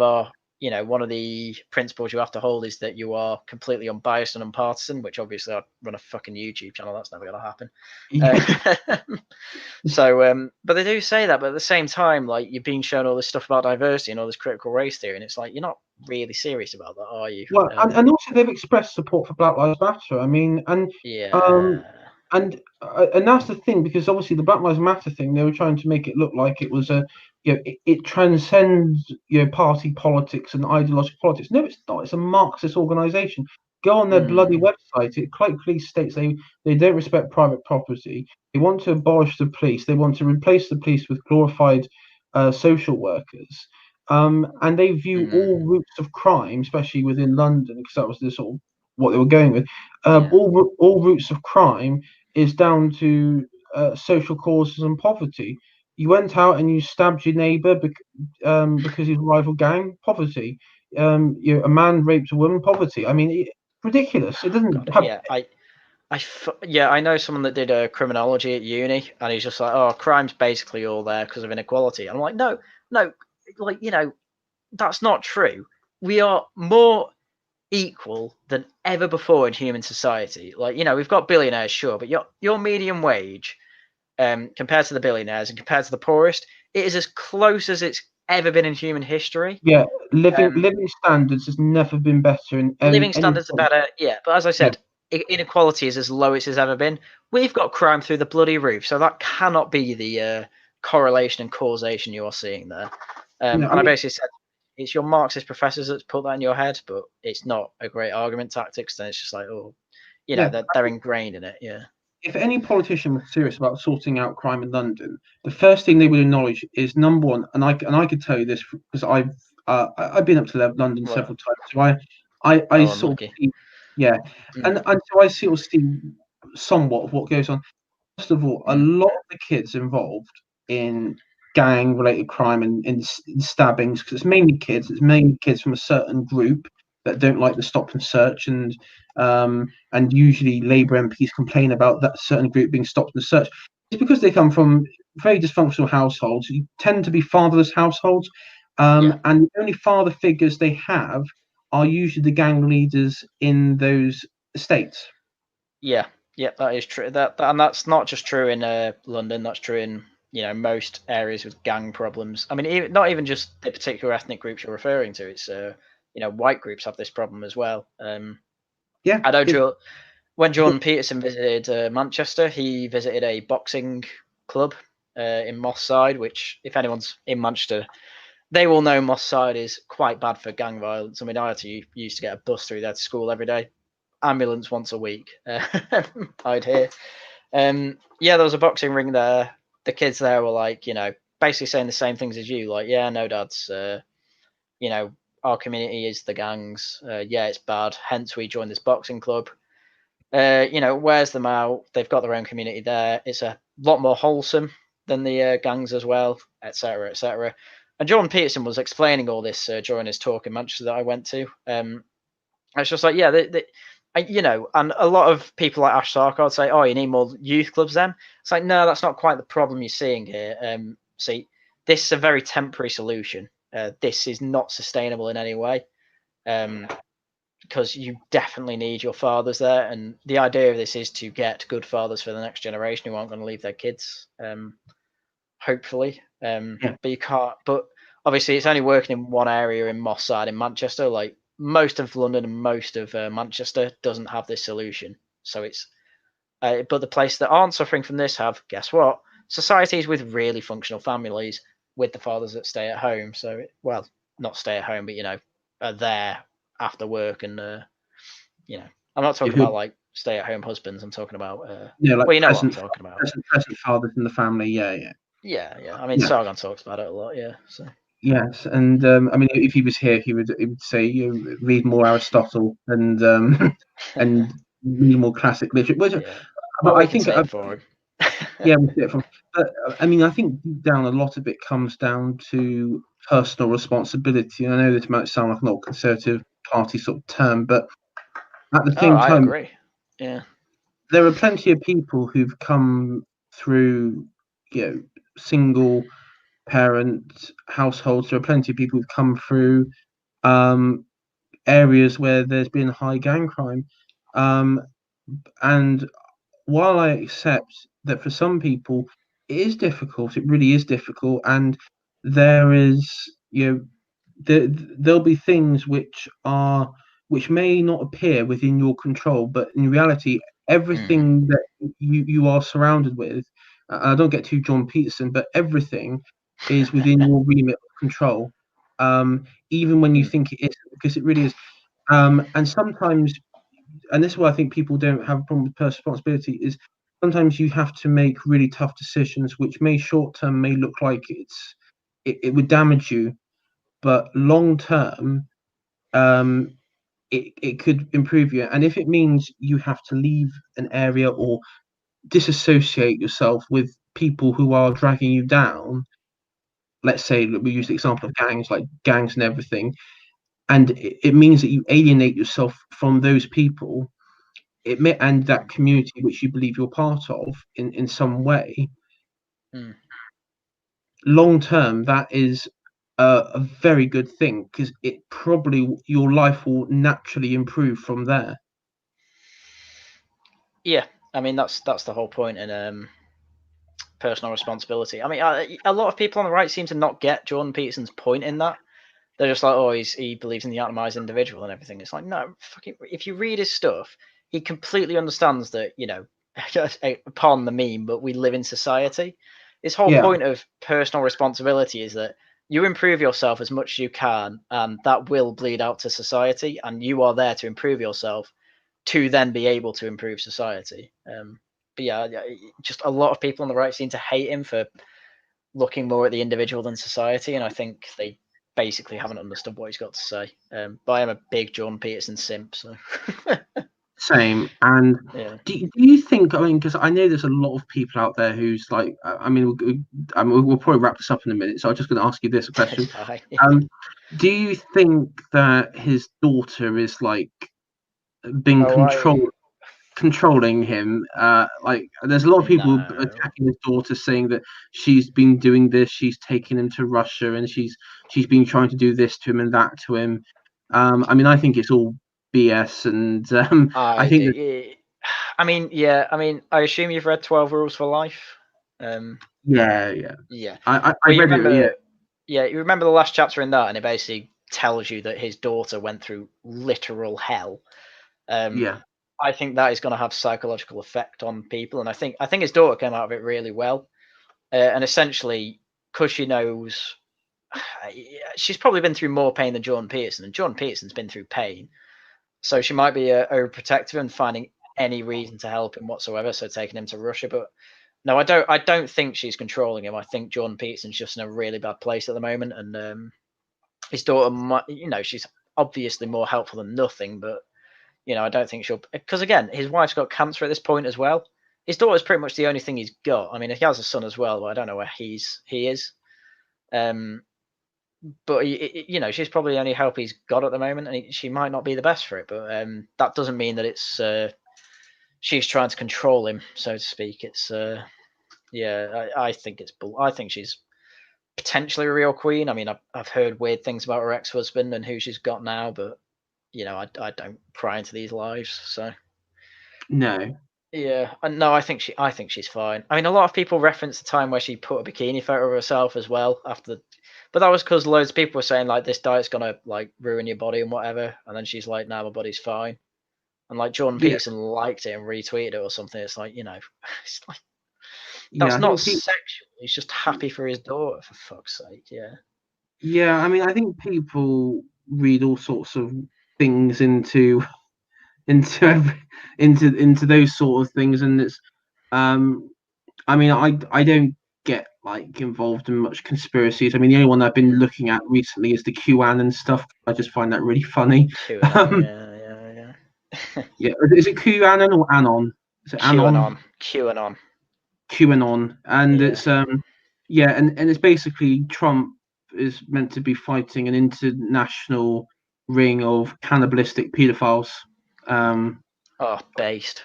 the principles you have to hold is that you are completely unbiased and unpartisan." Which obviously I'd run a fucking YouTube channel. That's never going to happen. Yeah, But they do say that. But at the same time, like, you're being shown all this stuff about diversity and all this critical race theory, and it's like, you're not really serious about that, are you? well, and also they've expressed support for Black Lives Matter. I mean, um, Yeah. and that's the thing, because obviously the Black Lives Matter thing, they were trying to make it look like it was it transcends party politics and ideological politics. No, it's not. It's a Marxist organization. Go on their bloody Mm, website. It quite clearly states they don't respect private property. They want to abolish the police. They want to replace the police with glorified social workers. And they view mm, all routes of crime, especially within London, because that was the sort of what they were going with. yeah. All routes of crime is down to social causes and poverty. You went out and you stabbed your neighbour because he's a rival gang, poverty. A man raped a woman, poverty. I mean, ridiculous. It doesn't God, have. yeah. Yeah, I know someone that did criminology at uni, and he's just like, "Oh, crime's basically all there because of inequality." And I'm like, no, no, like, that's not true. We are more equal than ever before in human society. Like, we've got billionaires, sure, but your median wage, compared to the billionaires and compared to the poorest, it is as close as it's ever been in human history. Yeah, Um, living standards has never been better in Living any standards are better, yeah. But as I yeah. said, inequality is as low as it's ever been. We've got crime through the bloody roof, so that cannot be the correlation and causation you are seeing there. No, I And I mean, basically said, it's your Marxist professors that's put that in your head, but it's not a great argument tactics. Then it's just like, oh, yeah. they're ingrained in it. Yeah. If any politician was serious about sorting out crime in London, the first thing they would acknowledge is number one, and I could tell you this because I've been up to London Well, several times, so I oh, sort of unlucky. see, yeah, Mm, and so I sort of see somewhat of what goes on. First of all, a mm, lot of the kids involved in gang-related crime and in stabbings, because it's mainly kids from a certain group that don't like the stop and search, and usually Labour MPs complain about that certain group being stopped and searched. It's because they come from very dysfunctional households. You tend to be fatherless households, yeah. and the only father figures they have are usually the gang leaders in those estates. Yeah, yeah, that is true. And that's not just true in London. That's true in most areas with gang problems. I mean, not even just the particular ethnic groups you're referring to. It's white groups have this problem as well. Yeah, I know it's when Jordan Peterson visited Manchester, he visited a boxing club in Moss Side, which, if anyone's in Manchester, they will know Moss Side is quite bad for gang violence. I mean, I used to get a bus through there to school every day, ambulance once a week. I'd hear. Yeah, there was a boxing ring there. The kids there were like, basically saying the same things as you. Like, yeah, no, dads. our community is the gangs. Yeah, it's bad. Hence, we joined this boxing club. Wears them out. They've got their own community there. It's a lot more wholesome than the gangs as well, etc., etc. And Jordan Peterson was explaining all this during his talk in Manchester that I went to. It's just like, yeah, and a lot of people like Ash Sarkar would say, oh, you need more youth clubs then. It's like, no, that's not quite the problem you're seeing here. See, this is a very temporary solution. This is not sustainable in any way. Because you definitely need your fathers there, and the idea of this is to get good fathers for the next generation who aren't going to leave their kids, hopefully. But you can't. But obviously, it's only working in one area in Moss Side in Manchester. Like most of London and most of Manchester doesn't have this solution. So it's. But the places that aren't suffering from this have, guess what? Societies with really functional families with the fathers that stay at home. So, well, not stay at home, but are there after work, and I'm not talking about like stay-at-home husbands. I'm talking about like well, you know what I'm talking about. Present fathers in the family. Yeah. I mean, Sargon talks about it a lot. Yeah. So. Yes, and I mean, if he was here, he would say read more Aristotle and and read more classic literature. But I we can think say it for him. yeah, we see it from. But I mean, I think deep down a lot of it comes down to personal responsibility. And I know this might sound like an old Conservative Party sort of term, but at the same I time, agree. Yeah, there are plenty of people who've come through, single parent households. There are plenty of people who've come through areas where there's been high gang crime. And while I accept that for some people it is difficult, it really is difficult, and there is, there'll be things which may not appear within your control, but in reality, everything that you are surrounded with, I don't get too John Peterson, but everything is within your remit of control, even when you think it isn't, because it really is. And sometimes, and this is why I think people don't have a problem with personal responsibility, is sometimes you have to make really tough decisions, which may short term may look like it would damage you, but long term, it could improve you. And if it means you have to leave an area or disassociate yourself with people who are dragging you down, let's say we use the example of gangs, like gangs and everything, and it means that you alienate yourself from those people, and that community which you believe you're part of in some way. Long term, that is a very good thing, because it probably, your life will naturally improve from there. Yeah, I mean that's the whole point in personal responsibility. I mean, a lot of people on the right seem to not get Jordan Peterson's point in that. They're just like, oh, he believes in the atomized individual and everything. It's like, no, fucking. If you read his stuff, he completely understands that, upon the meme, but we live in society. His whole point of personal responsibility is that you improve yourself as much as you can, and that will bleed out to society, and you are there to improve yourself to then be able to improve society. But yeah, just a lot of people on the right seem to hate him for looking more at the individual than society, and I think they basically haven't understood what he's got to say. But I am a big Jordan Peterson simp, so. Same. And do you think, I mean, because I know there's a lot of people out there who's like, I mean, we'll probably wrap this up in a minute, so I'm just going to ask you this question. Do you think that his daughter is like being controlling him? Like, there's a lot of people attacking his daughter, saying that she's been doing this, she's taken him to Russia, and she's been trying to do this to him and that to him. I mean, I think it's all BS, and I think I mean, I assume you've read 12 Rules for Life. Yeah. I read it. Yeah, you remember the last chapter in that, and it basically tells you that his daughter went through literal hell. I think that is going to have psychological effect on people, and I think his daughter came out of it really well. And essentially, because she knows, she's probably been through more pain than Jordan Peterson, and Jordan Peterson's been through pain, so she might be overprotective and finding any reason to help him whatsoever. So taking him to Russia, but no, I don't think she's controlling him. I think Jordan Peterson's just in a really bad place at the moment, and his daughter might, she's obviously more helpful than nothing, but I don't think she'll, because again, his wife's got cancer at this point as well. His daughter's pretty much the only thing he's got. I mean, he has a son as well, but I don't know where he is. But she's probably the only help he's got at the moment, and she might not be the best for it. But that doesn't mean that it's she's trying to control him, so to speak. It's I think she's potentially a real queen. I mean, I've heard weird things about her ex-husband and who she's got now, but I don't pry into these lives, so No. yeah. No, I think she's fine. I mean, a lot of people reference the time where she put a bikini photo of herself as well but that was because loads of people were saying like this diet's gonna like ruin your body and whatever, and then she's like, "No, my body's fine." And like Jordan Peterson liked it and retweeted it or something. It's like, it's like that's not sexual. He's just happy for his daughter, for fuck's sake. Yeah. Yeah, I mean, I think people read all sorts of things into those sort of things, and it's I mean, I don't get like involved in much conspiracies. I mean, the only one I've been looking at recently is the QAnon stuff. I just find that really funny. QAnon, yeah. Is it QAnon or Anon? Is it Anon? QAnon, and it's and it's basically Trump is meant to be fighting an international ring of cannibalistic pedophiles. Based.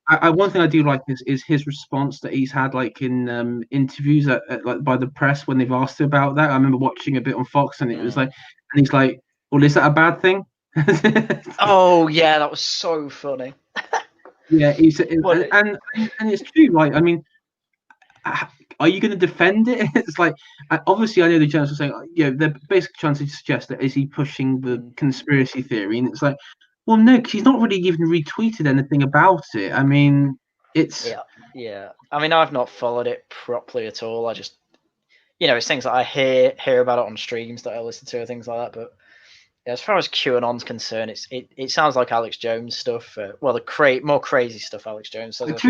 One thing I do like is his response that he's had like in interviews like by the press when they've asked him about that. I remember watching a bit on Fox, and it was like, and he's like, "Well, is that a bad thing?" Oh yeah, that was so funny. Yeah, and it's true. Like, I mean, are you going to defend it? It's like, obviously, I know the journalists are saying, they're basically trying to suggest that is he pushing the conspiracy theory, and it's like, well, no, because he's not really even retweeted anything about it. I mean, it's yeah. I mean, I've not followed it properly at all. I just, it's things that I hear about it on streams that I listen to, or things like that. But as far as QAnon's concerned, it sounds like Alex Jones stuff. Well, the more crazy stuff Alex Jones says.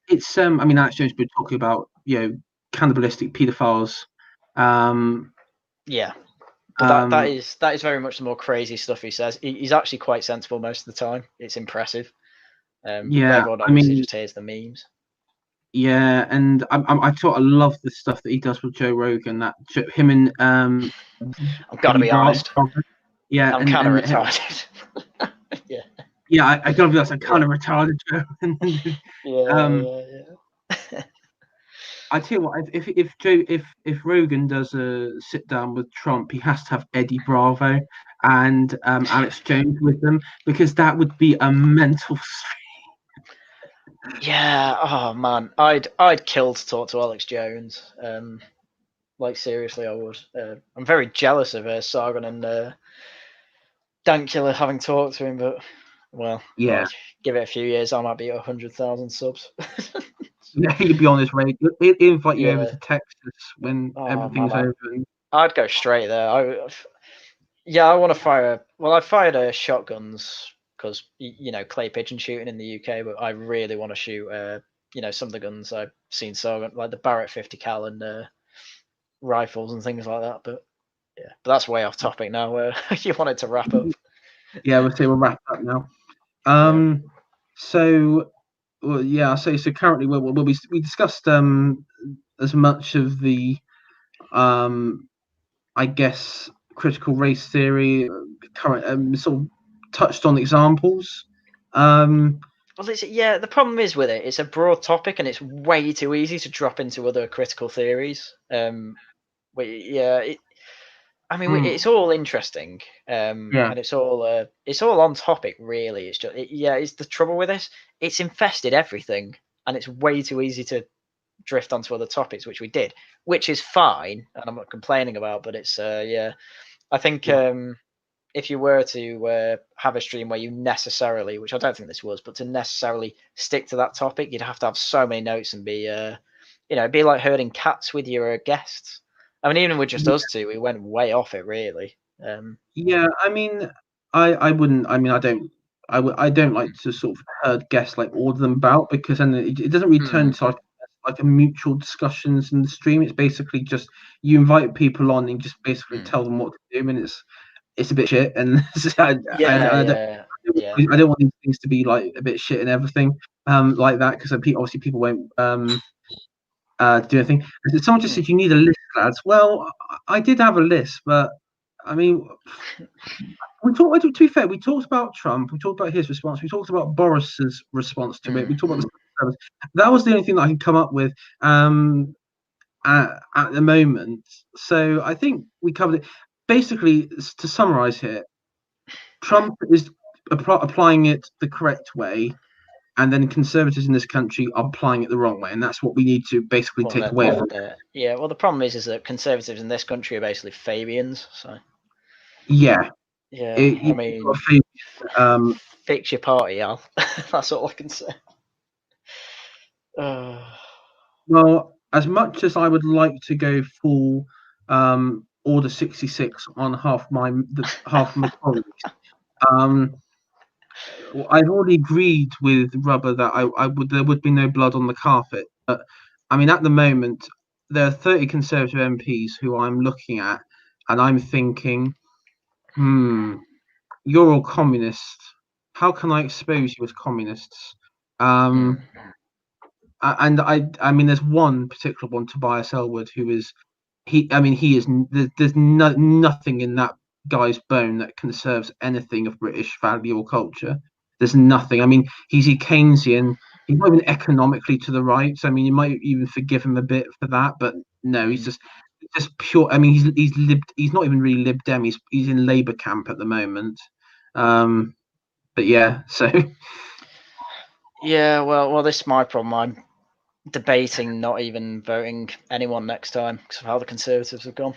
It's I mean, Alex Jones has been talking about cannibalistic pedophiles. Yeah, but that is very much the more crazy stuff he says. He's actually quite sensible most of the time. It's impressive. Everyone obviously just hears the memes. Yeah, and I love the stuff that he does with Joe Rogan. That him and I've got to be honest. Yeah, I'm kind of retarded. Yeah, I gotta be honest. I'm kind of retarded, Joe. I tell you what, if Rogan does a sit down with Trump, he has to have Eddie Bravo and Alex Jones with them, because that would be a mental. Yeah. Oh man, I'd kill to talk to Alex Jones. Like seriously, I would. I'm very jealous of Sargon and Dankula having talked to him, but well, give it a few years, I might be at 100,000 subs. Yeah, he'd be on his way. He'd invite you over to Texas when everything's over. I'd go straight there. I want to fire. Well, I fired shotguns because clay pigeon shooting in the UK, but I really want to shoot. Some of the guns I've seen, so like the Barrett 50 cal and rifles and things like that. But yeah, but that's way off topic now. You wanted to wrap up. Yeah, we'll wrap up now. So. Well, yeah. So currently, we discussed as much of the I guess critical race theory, current sort of touched on examples. Well, the problem is with it. It's a broad topic, and it's way too easy to drop into other critical theories. It's all interesting, and it's all on topic. Really, it's just it's the trouble with this. It's infested everything, and it's way too easy to drift onto other topics, which we did, which is fine, and I'm not complaining about. But it's I think if you were to have a stream where you necessarily, which I don't think this was, but to necessarily stick to that topic, you'd have to have so many notes and be it'd be like herding cats with your guests. I mean, even with just us two, we went way off it, really. I mean, I wouldn't. I mean, I don't like to sort of herd guests like order them about, because then it doesn't really turn into like a mutual discussions in the stream. It's basically just you invite people on and just basically tell them what to do, and it's a bit shit. And I don't want these things to be like a bit shit and everything like that, because obviously people won't do anything. Someone just said you need a list, lads. Well, I did have a list, but I mean, to be fair, we talked about Trump, we talked about his response, we talked about Boris's response to it, we talked about the service. That was the only thing that I could come up with at the moment. So I think we covered it. Basically, to summarize here, Trump is applying it the correct way, and then conservatives in this country are applying it the wrong way, and that's what we need to basically take away from it. Yeah, well, the problem is that conservatives in this country are basically Fabians. So yeah, I mean, fix your party, Al. That's all I can say. Well, as much as I would like to go full Order 66 on half my colleagues, I've already agreed with Rubber that there would be no blood on the carpet. But I mean, at the moment, there are 30 Conservative MPs who I'm looking at, and I'm thinking, you're all communists. How can I expose you as communists? And I mean, there's one particular one, Tobias Elwood, who is there's nothing in that guy's bone that conserves anything of British value or culture. There's nothing. I mean, he's a Keynesian. He's not even economically to the right. So I mean, you might even forgive him a bit for that, but no, he's just pure. I mean, he's not even really Lib Dem. He's in Labour camp at the moment. But yeah, so yeah, well, this is my problem. I'm debating not even voting anyone next time because of how the Conservatives have gone.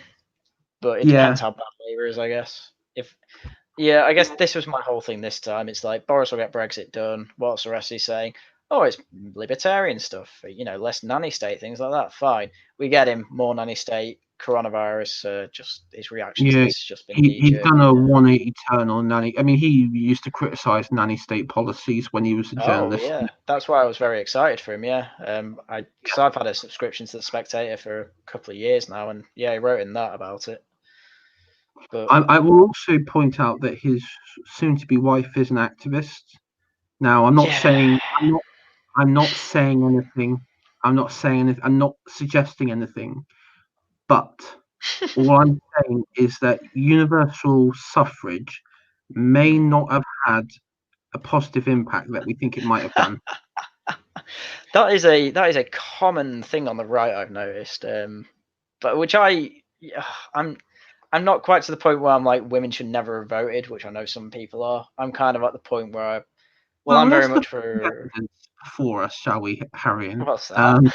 But it depends how bad Labour is, I guess. I guess this was my whole thing this time. It's like Boris will get Brexit done. What's the rest of you saying? Oh, it's libertarian stuff, less nanny state, things like that. Fine. We get him, more nanny state, coronavirus, just his reaction to this has just been he's done a 180 turn on nanny. I mean, he used to criticise nanny state policies when he was a journalist. Oh, yeah. That's why I was very excited for him, yeah. Because I've had a subscription to The Spectator for a couple of years now, and yeah, he wrote in that about it. But I will also point out that his soon-to-be wife is an activist. Now, I'm not saying I'm not saying anything. I'm not suggesting anything. But all I'm saying is that universal suffrage may not have had a positive impact that we think it might have done. That is a common thing on the right, I've noticed. But which I'm not quite to the point where I'm like women should never have voted, which I know some people are. I'm kind of at the point where I'm very much for before us, shall we, Haryan? What's that?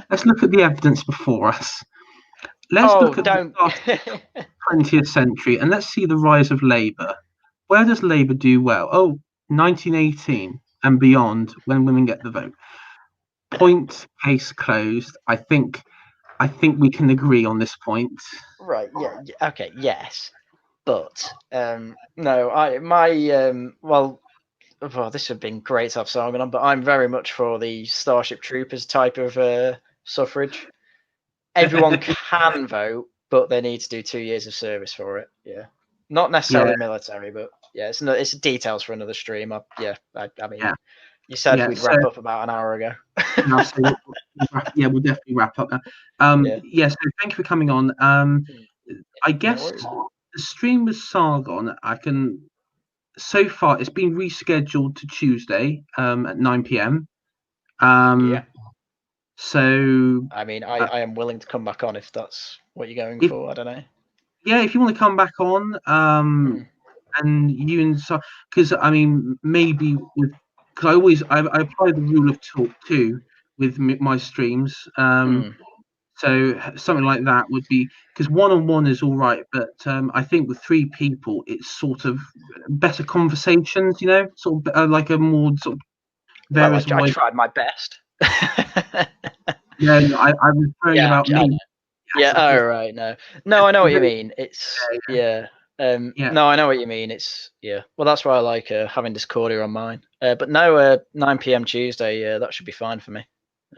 Let's look at the evidence before us. Let's look at the 20th century and let's see the rise of Labour. Where does Labour do well? Oh, 1918 and beyond, when women get the vote. Point, case closed. I think we can agree on this point. Right. Yeah. Okay. Yes. But no. This would have been great to have Simon on, but I'm very much for the Starship Troopers type of suffrage. Everyone can vote, but they need to do 2 years of service for it. Yeah, not necessarily military, but yeah, it's details for another stream. I mean, you said we'd wrap up about an hour ago. We'll definitely wrap up now. So thank you for coming on. I guess the stream with Sargon, so far it's been rescheduled to Tuesday at 9 p.m. So I mean, I am willing to come back on if that's what you're going for. I don't know. Yeah, if you want to come back on, and you and so, because I mean, maybe because I apply the rule of talk too with my streams. So something like that would be, because one-on-one is all right, but I think with 3 people, it's sort of better conversations. Sort of like a more sort of various. I tried my best. No, I was worrying about me. Yeah. Oh, right. No, I know what you mean. It's No, I know what you mean. It's Well, that's why I like having Discordia on mine. But no, 9 p.m. Tuesday. That should be fine for me.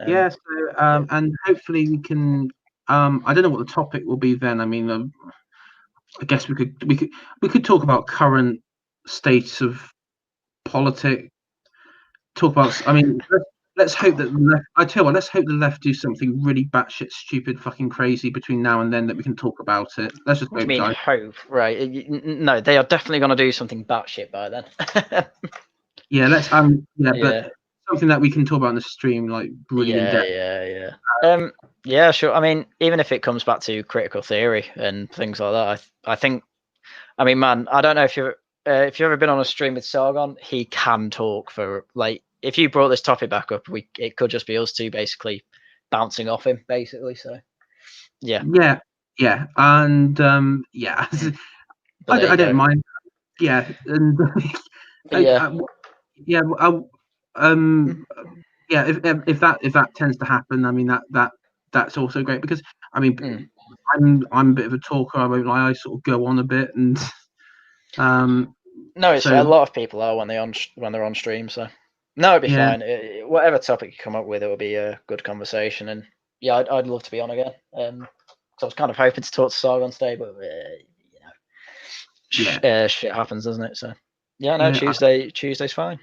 Yeah. So and hopefully we can. I don't know what the topic will be then. I mean, I guess we could talk about current states of politics. Talk about. I mean, let's hope that the left. I tell you what. Let's hope the left do something really batshit stupid, fucking crazy between now and then that we can talk about it. Let's just What do you hope, mean guys. hope? Right? No, they are definitely going to do something batshit by then. Yeah. Let's. Yeah. Yeah. But something that we can talk about in the stream, like really in depth. Yeah, sure. I mean, even if it comes back to critical theory and things like that, I think. I mean, man, I don't know if you've ever been on a stream with Sargon. He can talk for like. If you brought this topic back up, it could just be us two basically bouncing off him, basically. So, yeah. Yeah, and yeah, I don't mind. Yeah, and yeah. Yeah, yeah. If that tends to happen, I mean that's also great because I mean I'm a bit of a talker. I won't lie. I sort of go on a bit and No, it's so a lot of people are when they're on stream. So no, it'd be fine. Whatever topic you come up with, it will be a good conversation. And yeah, I'd love to be on again. Because I was kind of hoping to talk to Sargon today, but shit happens, doesn't it? So yeah, no, Tuesday's fine.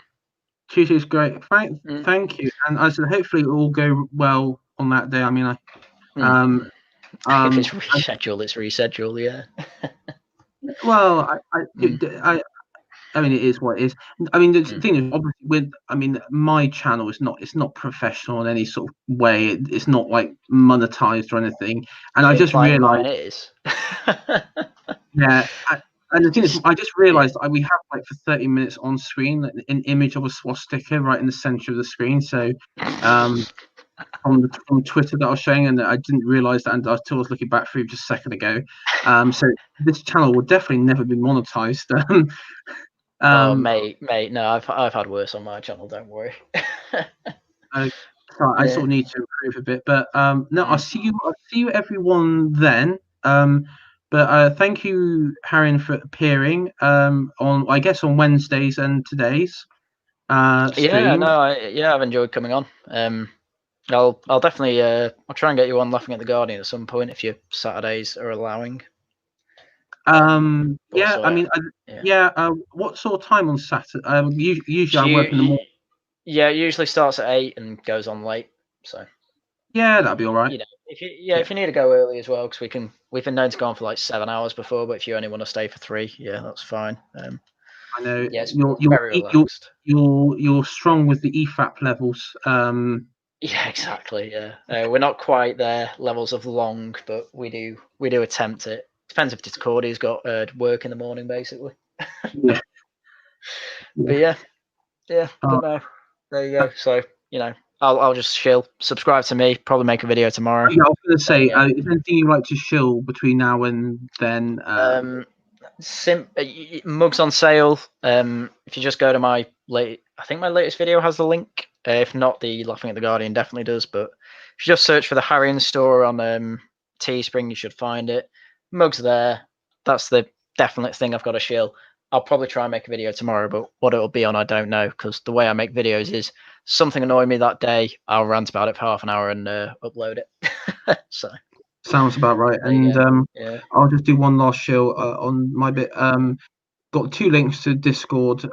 Tuesday's great. Thank you. And I said hopefully it will go well on that day. I mean, if it's rescheduled, it's rescheduled. Yeah. Well, I mean, it is what it is. I mean, the thing is, obviously, my channel is not professional in any sort of way. It's not like monetized or anything. And I just realized mine is. Yeah, and the thing is, I just realized we have like for 30 minutes on screen an image of a swastika right in the center of the screen. So, from Twitter that I was showing, and I didn't realize that until I was looking back through just a second ago. So this channel will definitely never be monetized. Oh, mate, no, I've had worse on my channel. Don't worry. I sort of need to improve a bit, but no, I'll see you everyone then. But thank you, Haryan, for appearing on I guess on Wednesdays and today's stream. I've enjoyed coming on. I'll definitely I'll try and get you on Laughing at the Guardian at some point if your Saturdays are allowing. What sort of time on Saturday? Usually I work in the morning. Yeah, it usually starts at 8 and goes on late. So yeah, that'll be all right. You know, if you need to go early as well, because we've been known to go on for like 7 hours before, but if you only want to stay for 3, yeah, that's fine. I know. Yeah, it's very relaxed. You're strong with the EFAP levels. Yeah, exactly. Yeah, we're not quite there levels of long, but we do attempt it. Depends if Discordy's got work in the morning, basically. Yeah. But yeah. But no, there you go. So I'll just chill. Subscribe to me. Probably make a video tomorrow. Yeah, I was going to say, is there anything you like to shill between now and then? Mugs on sale. If you just go to my I think my latest video has the link. If not, the Laughing at the Guardian definitely does. But if you just search for the Haryan store on Teespring, you should find it. Mugs there. That's the definite thing I've got to shill. I'll probably try and make a video tomorrow, but what it'll be on, I don't know, because the way I make videos is something annoyed me that day, I'll rant about it for half an hour and upload it. So sounds about right. And I'll just do one last shill on my bit. Got 2 links to Discord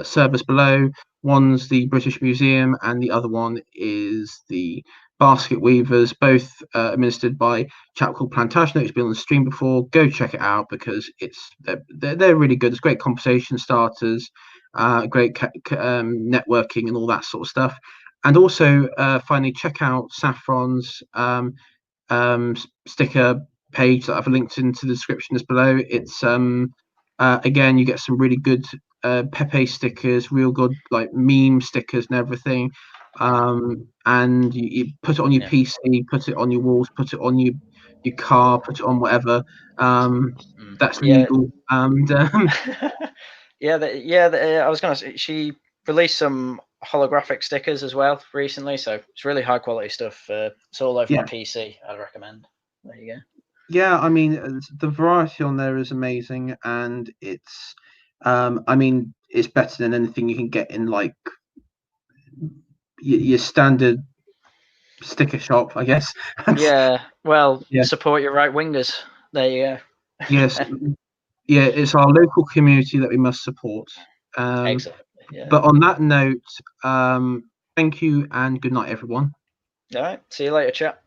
servers below. One's the British Museum, and the other one is the Basket Weavers, both administered by a chap called Plantagenet, who's been on the stream before. Go check it out because they're really good. It's great conversation starters, great networking and all that sort of stuff. And also, finally, check out Saffron's sticker page that I've linked into the description as below. It's again, you get some really good Pepe stickers, real good like meme stickers and everything. And you put it on your PC, put it on your walls, put it on your car, put it on whatever. That's legal. And I was gonna say she released some holographic stickers as well recently, so it's really high quality stuff. It's all over my PC. I'd recommend. There you go. Yeah, I mean the variety on there is amazing, and it's I mean it's better than anything you can get in like your standard sticker shop, I guess. Yeah. Well, Yeah. support your right wingers. There you go. Yes. Yeah, it's our local community that we must support. Exactly. Yeah. But on that note, thank you and good night, everyone. All right. See you later, chat.